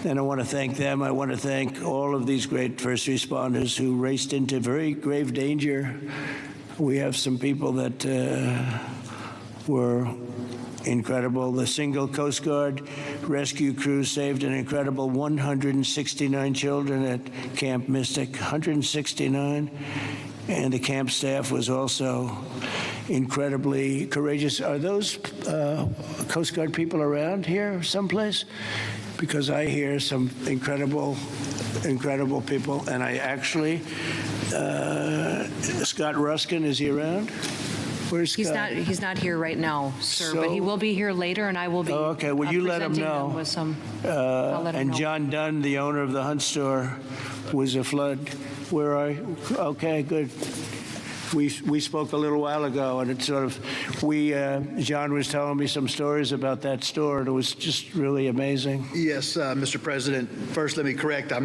And I want to thank them. I want to thank all of these great first responders who raced into very grave danger We have some people that were incredible. The single Coast Guard rescue crew saved an incredible 169 children at Camp Mystic, 169. And the camp staff was also incredibly courageous. Are those Coast Guard people around here someplace? Because I hear some incredible people. And I actually, Scott Ruskin, is he around? Where's Scott?
He's not here right now, sir, but he will be here later, and I will be.
Oh, okay. Well, you let him know.
With some, I'll let him
and
know.
John Dunn, the owner of the Hunt store, was a flood. Where are you? Okay, good. We spoke a little while ago, and it's sort of John was telling me some stories about that store, and it was just really amazing.
Yes, Mr. President. First, let me correct. I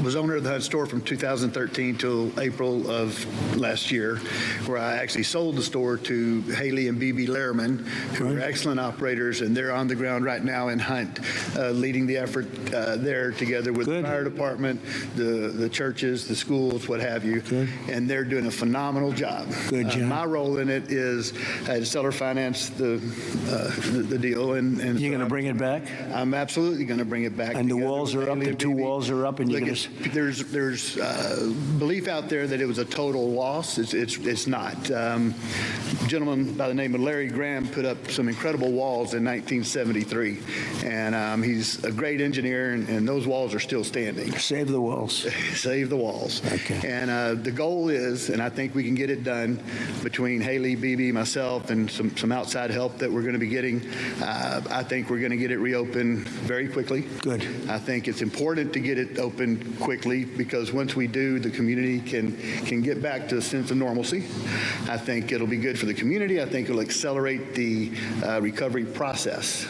was owner of the Hunt store from 2013 till April of last year, where I actually sold the store to Haley and B.B. Lehrman, who are excellent operators, and they're on the ground right now in Hunt, leading the effort there together with the fire department, the churches, the schools, what have you, and they're doing a phenomenal job.
Good job.
My role in it is to seller finance the deal, and
you're going to bring it back.
I'm absolutely going to bring it back.
And the walls are up. The two walls are up, and you're going to.
There's belief out there that it was a total loss. It's not. A gentleman by the name of Larry Graham put up some incredible walls in 1973, and he's a great engineer, and those walls are still standing.
Save the walls.
Save the walls.
Okay.
And the goal is, and I think we can get it done between Haley, BB, myself, and some outside help that we're going to be getting. I think we're going to get it reopened very quickly.
Good.
I think it's important to get it open quickly because once we do, the community can get back to a sense of normalcy. I think it'll be good for the community. I think it'll accelerate the recovery process.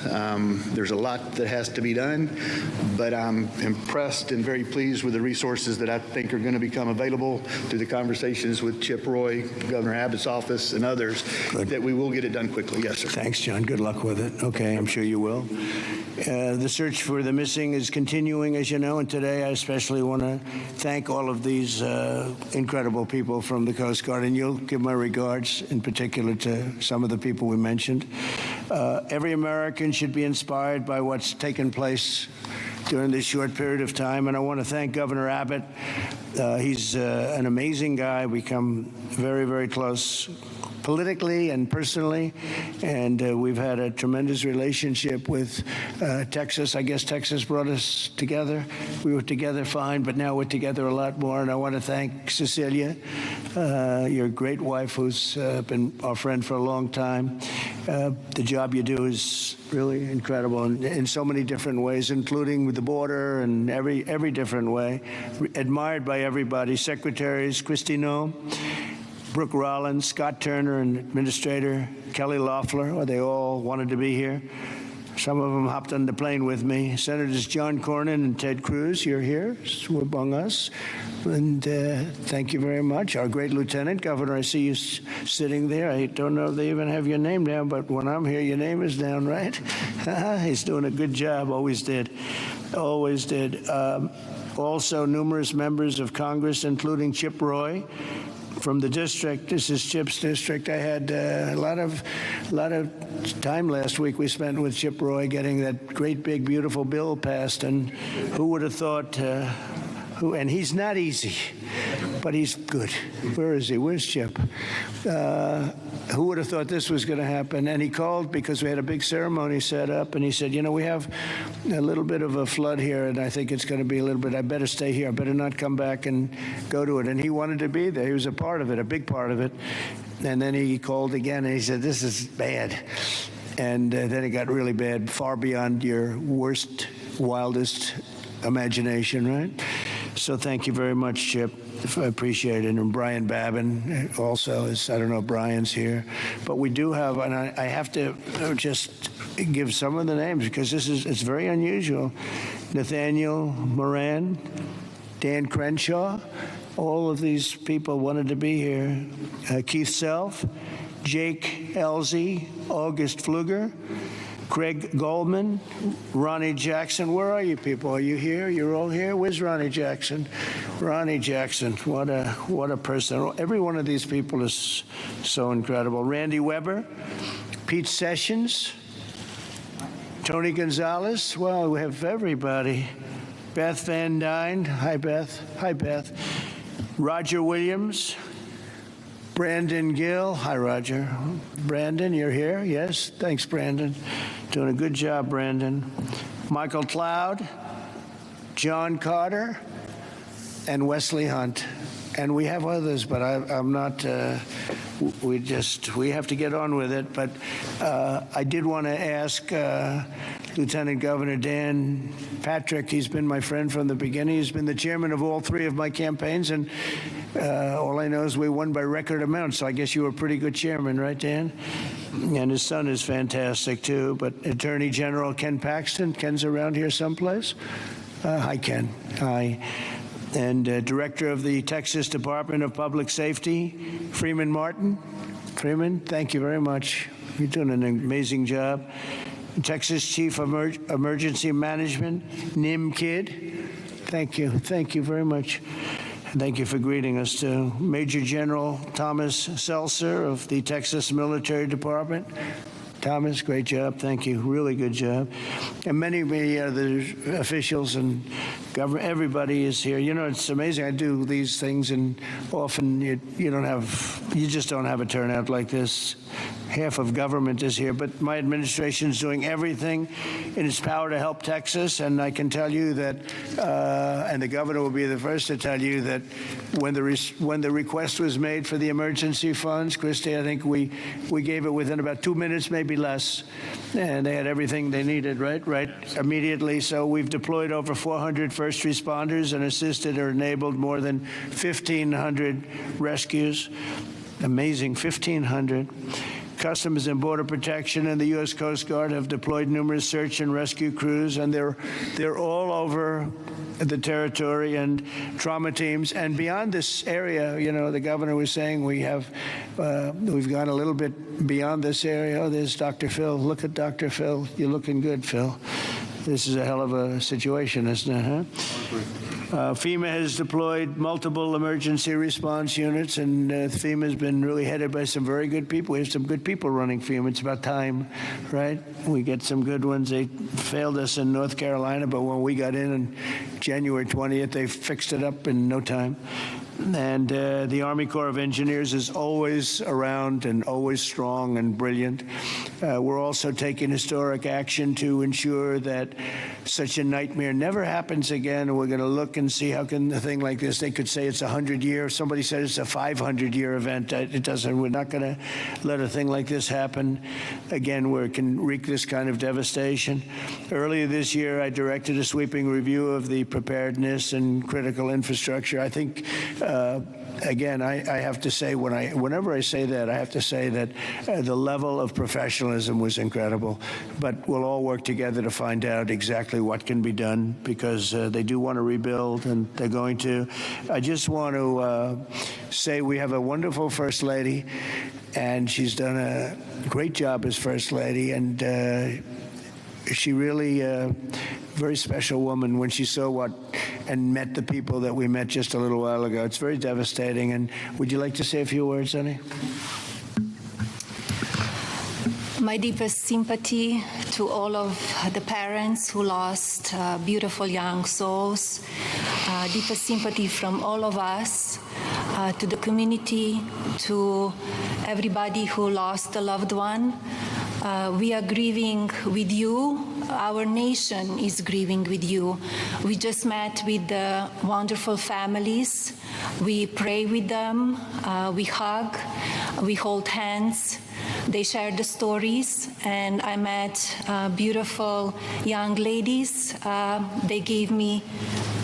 There's a lot that has to be done, but I'm impressed and very pleased with the resources that I think are going to become available through the conversations with Chip Roy, Governor Abbott's office, and others, that we will get it done quickly. Yes, sir.
Thanks, John. Good luck with it. Okay, I'm sure you will. The search for the missing is continuing, as you know, and today I especially want to thank all of these incredible people from the Coast Guard, and you'll give my regards in particular to some of the people we mentioned. Every American should be inspired by what's taken place during this short period of time, and I want to thank Governor Abbott. He's an amazing guy. We come very, very close politically and personally, and we've had a tremendous relationship with Texas. I guess Texas brought us together. We were together fine, but now we're together a lot more, and I want to thank Cecilia, your great wife, who's been our friend for a long time. The job you do is really incredible in so many different ways, including with the border and every different way. Admired by everybody. Secretaries, Kristi Noem, Brooke Rollins, Scott Turner, and Administrator Kelly Loeffler, they all wanted to be here. Some of them hopped on the plane with me. Senators John Cornyn and Ted Cruz, you're here among us. And thank you very much. Our great Lieutenant Governor, I see you sitting there. I don't know if they even have your name down, but when I'm here, your name is down, right? He's doing a good job, always did. Always did. Also, numerous members of Congress, including Chip Roy, from the district. This is Chip's district. I had a lot of time last week we spent with Chip Roy getting that great big beautiful bill passed, and who would have thought and he's not easy, but he's good. Where is he? Where's Chip? Who would have thought this was going to happen? And he called because we had a big ceremony set up, and he said, you know, we have a little bit of a flood here, and I think it's going to be a little bit, I better stay here. I better not come back and go to it. And he wanted to be there. He was a part of it, a big part of it. And then he called again, and he said, this is bad. And then it got really bad, far beyond your worst, wildest imagination, right? So thank you very much, Chip. I appreciate it. And Brian Babin also is, I don't know if Brian's here, but we do have, and I have to just give some of the names because it's very unusual. Nathaniel Moran, Dan Crenshaw, all of these people wanted to be here. Keith Self, Jake Elzey, August Pfluger, Craig Goldman, Ronnie Jackson. Where are you people? Are you here? You're all here? Where's Ronnie Jackson? Ronnie Jackson, what a person. Every one of these people is so incredible. Randy Weber, Pete Sessions, Tony Gonzalez. Well, we have everybody. Beth Van Dyne. Hi, Beth. Hi, Beth. Roger Williams. Brandon Gill. Hi, Roger. Brandon, you're here? Yes. Thanks, Brandon. Doing a good job, Brandon. Michael Cloud, John Carter, and Wesley Hunt. And we have others, but I'm not, we have to get on with it. But I did want to ask Lieutenant Governor Dan Patrick. He's been my friend from the beginning. He's been the chairman of all three of my campaigns, and all I know is we won by record amounts. So I guess you were a pretty good chairman, right, Dan? And his son is fantastic, too. But Attorney General Ken Paxton. Ken's around here someplace. Hi, Ken. Hi. And Director of the Texas Department of Public Safety, Freeman Martin. Freeman, thank you very much. You're doing an amazing job. Texas Chief of Emergency Management, Nim Kidd. Thank you. Thank you very much. Thank you for greeting us, too. Major General Thomas Seltzer of the Texas Military Department. Thomas, great job. Thank you. Really good job. And many other officials and government, everybody is here. You know, it's amazing. I do these things, and often you just don't have a turnout like this. Half of government is here, but my administration is doing everything in its power to help Texas, and I can tell you that, and the governor will be the first to tell you that when the request was made for the emergency funds, Christy, I think we gave it within about 2 minutes, maybe less, and they had everything they needed, right, immediately. So we've deployed over 400 first responders and assisted or enabled more than 1,500 rescues. Amazing, 1,500. Customs and Border Protection and the U.S. Coast Guard have deployed numerous search and rescue crews, and they're all over the territory, and trauma teams. And beyond this area, you know, the governor was saying we've gone a little bit beyond this area. Oh, there's Dr. Phil. Look at Dr. Phil. You're looking good, Phil. This is a hell of a situation, isn't it, huh? FEMA has deployed multiple emergency response units, and FEMA has been really headed by some very good people. We have some good people running FEMA. It's about time, right? We get some good ones. They failed us in North Carolina, but when we got in on January 20th, they fixed it up in no time. And the Army Corps of Engineers is always around and always strong and brilliant. We're also taking historic action to ensure that such a nightmare never happens again. We're going to look and see how can a thing like this, they could say it's 100-year. Somebody said it's a 500-year event. It doesn't. We're not going to let a thing like this happen again where it can wreak this kind of devastation. Earlier this year, I directed a sweeping review of the preparedness and critical infrastructure. I think again, I have to say, whenever I say that, I have to say that the level of professionalism was incredible. But we'll all work together to find out exactly what can be done, because they do want to rebuild, and they're going to. I just want to say we have a wonderful First Lady, and she's done a great job as First Lady, and she really very special woman when she saw and met the people that we met just a little while ago. It's very devastating. And would you like to say a few words, honey?
My deepest sympathy to all of the parents who lost beautiful young souls. Deepest sympathy from all of us to the community, to everybody who lost a loved one. We are grieving with you. Our nation is grieving with you. We just met with the wonderful families. We pray with them. We hug. We hold hands. They share the stories, and I met beautiful young ladies. They gave me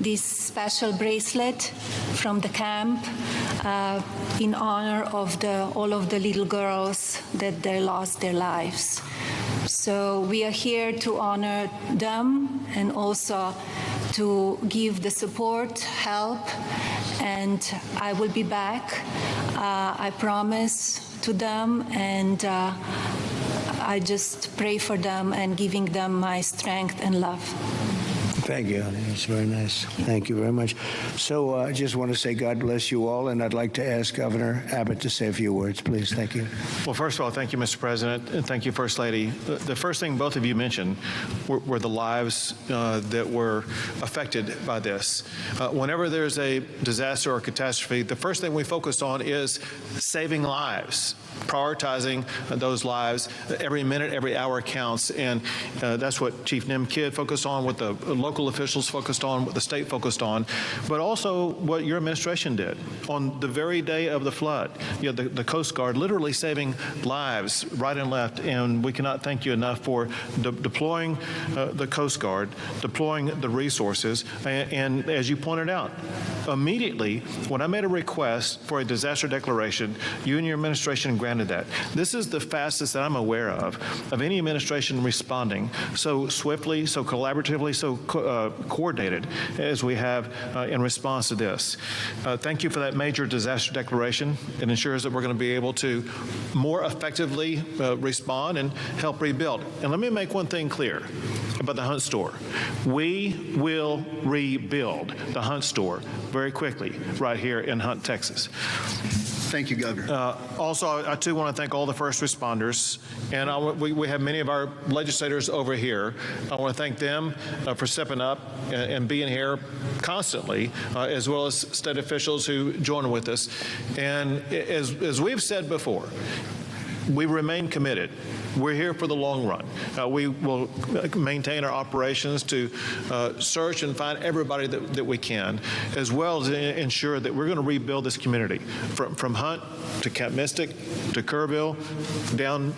this special bracelet from the camp in honor of all of the little girls that they lost their lives. So we are here to honor them and also to give the support, help, and I will be back. I promise to them, and I just pray for them and giving them my strength and love.
Thank you, honey. That's very nice. Thank you very much. So I just want to say God bless you all, and I'd like to ask Governor Abbott to say a few words, please. Thank you.
Well, first of all, thank you, Mr. President, and thank you, First Lady. The first thing both of you mentioned were the lives that were affected by this. Whenever there's a disaster or catastrophe, the first thing we focus on is saving lives, prioritizing those lives. Every minute, every hour counts, and that's what Chief Nim Kidd focused on, what the local officials focused on, what the state focused on, but also what your administration did. On the very day of the flood, you know, the Coast Guard literally saving lives right and left, and we cannot thank you enough for deploying the Coast Guard, deploying the resources, and as you pointed out, immediately when I made a request for a disaster declaration, you and your administration granted that. This is the fastest that I'm aware of any administration responding so swiftly, so collaboratively, so coordinated as we have in response to this. Thank you for that major disaster declaration. It ensures that we're going to be able to more effectively respond and help rebuild. And let me make one thing clear about the Hunt store. We will rebuild the Hunt store very quickly right here in Hunt, Texas.
Thank you, Governor.
Also, I too want to thank all the first responders, and we have many of our legislators over here. I want to thank them for stepping up and being here constantly, as well as state officials who join with us. And as we've said before, we remain committed. We're here for the long run. We will maintain our operations to search and find everybody that we can, as well as ensure that we're going to rebuild this community from Hunt to Camp Mystic to Kerrville down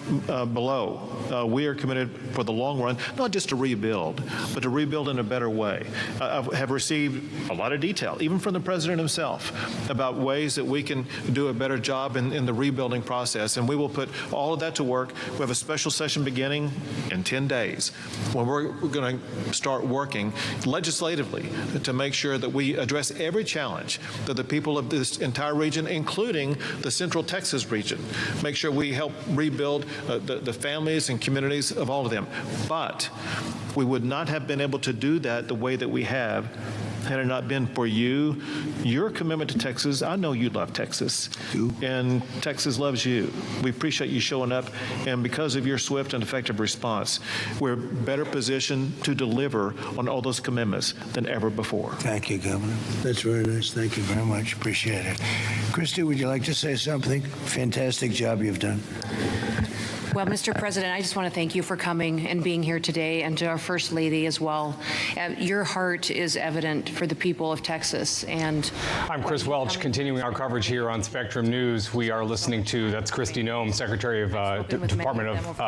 below. We are committed for the long run, not just to rebuild, but to rebuild in a better way. I have received a lot of detail, even from the President himself, about ways that we can do a better job in the rebuilding process, and we will put all of that to work. We have a special session beginning in 10 days when we're going to start working legislatively to make sure that we address every challenge that the people of this entire region, including the Central Texas region, make sure we help rebuild the families and communities of all of them. But we would not have been able to do that the way that we have had it not been for you, your commitment to Texas. I know you love Texas, and Texas loves you. We appreciate you showing up, and because of your swift and effective response, we're better positioned to deliver on all those commitments than ever before.
Thank you, Governor. That's very nice. Thank you very much. Appreciate it. Christy, would you like to say something? Fantastic job you've done.
Well, Mr. President, I just want to thank you for coming and being here today, and to our First Lady as well. Your heart is evident for the people of Texas. And
I'm Chris Welch, continuing our coverage here on Spectrum News. We are listening to, that's Kristi Noem, Secretary of Department of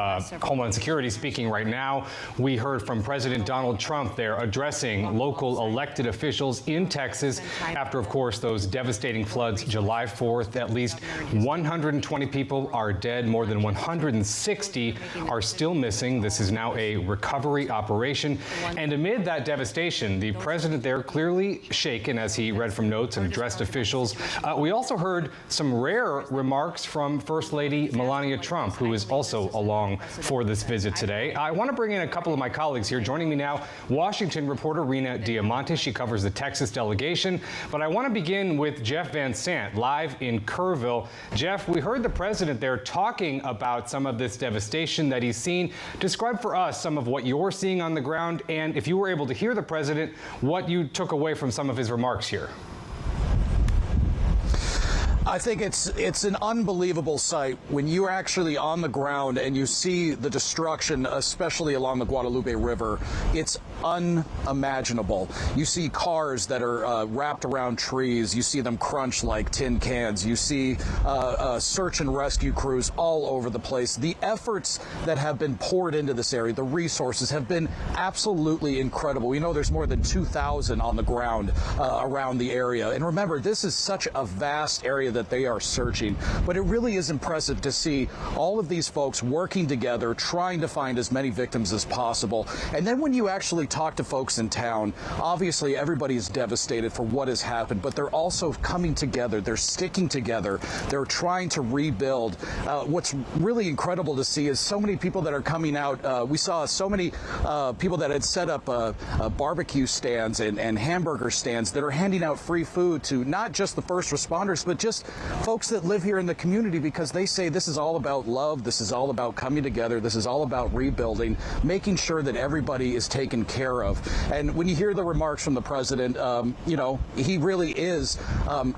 Homeland Security, speaking right now. We heard from President Donald Trump there addressing local elected officials in Texas after, of course, those devastating floods July 4th. At least 120 people are dead, more than 160 are still missing. This is now a recovery operation. And amid that devastation, the president there clearly shaken as he read from notes and addressed officials. We also heard some rare remarks from First Lady Melania Trump, who is also along for this visit today. I want to bring in a couple of my colleagues here. Joining me now, Washington reporter Rena Diamante. She covers the Texas delegation. But I want to begin with Jeff Van Sant, live in Kerrville. Jeff, we heard the president there talking about some of this devastation that he's seen. Describe for us some of what you're seeing on the ground, and if you were able to hear the president, what you took away from some of his remarks here.
I think it's an unbelievable sight when you're actually on the ground and you see the destruction, especially along the Guadalupe River. It's unimaginable. You see cars that are wrapped around trees. You see them crunch like tin cans. You see search and rescue crews all over the place. The efforts that have been poured into this area, the resources, have been absolutely incredible. We know there's more than 2,000 on the ground around the area. And remember, this is such a vast area. that they are searching. But it really is impressive to see all of these folks working together, trying to find as many victims as possible. And then when you actually talk to folks in town, obviously everybody is devastated for what has happened, but they're also coming together. They're sticking together. They're trying to rebuild. What's really incredible to see is so many people that are coming out. We saw so many people that had set up barbecue stands and hamburger stands that are handing out free food to not just the first responders, but just folks that live here in the community, because they say this is all about love. This is all about coming together. This is all about rebuilding, making sure that everybody is taken care of. And when you hear the remarks from the president, you know, he really is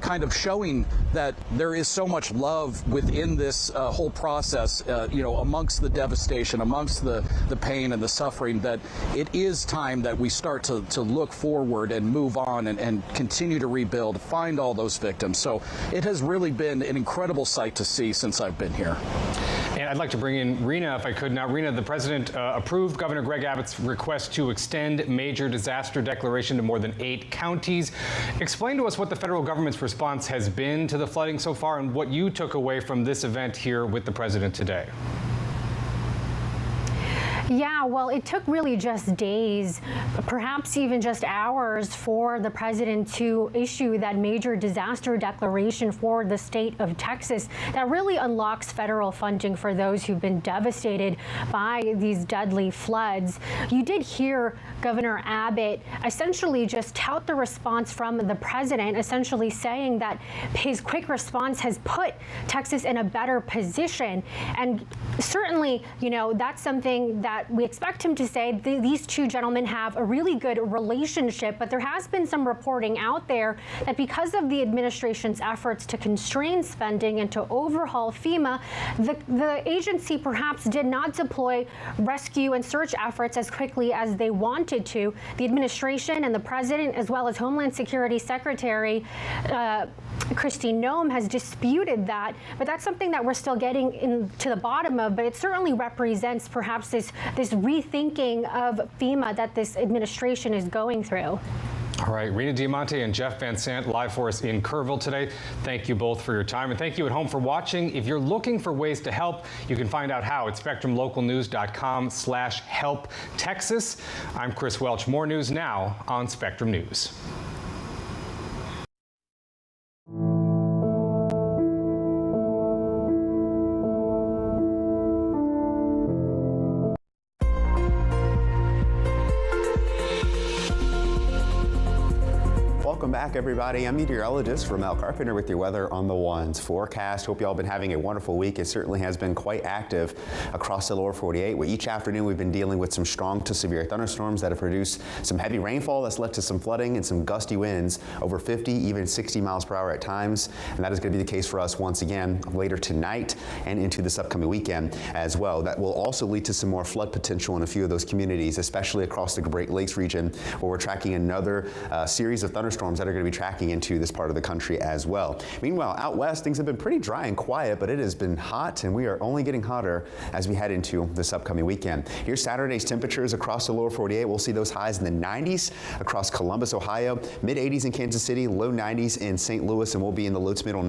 kind of showing that there is so much love within this whole process, you know, amongst the devastation, amongst the pain and the suffering, that it is time that we start to look forward and move on and continue to rebuild, find all those victims. So it has really been an incredible sight to see since I've been here.
And I'd like to bring in Rena, if I could. Now, Rena, the president approved Governor Greg Abbott's request to extend major disaster declaration to more than 8 counties. Explain to us what the federal government's response has been to the flooding so far and what you took away from this event here with the president today.
Yeah, well, it took really just days, perhaps even just hours, for the president to issue that major disaster declaration for the state of Texas that really unlocks federal funding for those who've been devastated by these deadly floods. You did hear Governor Abbott essentially just tout the response from the president, essentially saying that his quick response has put Texas in a better position. And certainly, you know, that's something that we expect him to say. These two gentlemen have a really good relationship, but there has been some reporting out there that because of the administration's efforts to constrain spending and to overhaul FEMA, the agency perhaps did not deploy rescue and search efforts as quickly as they wanted to. The administration and the president, as well as Homeland Security Secretary Kristi Noem, has disputed that, but that's something that we're still getting to the bottom of. But it certainly represents perhaps this rethinking of FEMA that this administration is going through.
All right, Rena Diamante and Jeff Van Sant live for us in Kerrville today. Thank you both for your time, and thank you at home for watching. If you're looking for ways to help, you can find out how at spectrumlocalnews.com/help Texas. I'm Chris Welch. More news now on Spectrum News.
Welcome back, everybody. I'm meteorologist Mel Carpenter with your weather on the ones forecast. Hope you all been having a wonderful week. It certainly has been quite active across the lower 48, where each afternoon we've been dealing with some strong to severe thunderstorms that have produced some heavy rainfall that's led to some flooding and some gusty winds over 50, even 60 miles per hour at times. And that is going to be the case for us once again later tonight and into this upcoming weekend as well. That will also lead to some more flood potential in a few of those communities, especially across the Great Lakes region, where we're tracking another series of thunderstorms that are going to be tracking into this part of the country as well. Meanwhile, out west, things have been pretty dry and quiet, but it has been hot, and we are only getting hotter as we head into this upcoming weekend. Here's Saturday's temperatures across the lower 48. We'll see those highs in the 90s across Columbus, Ohio, mid 80s in Kansas City, low 90s in St. Louis, and we'll be in the low to middle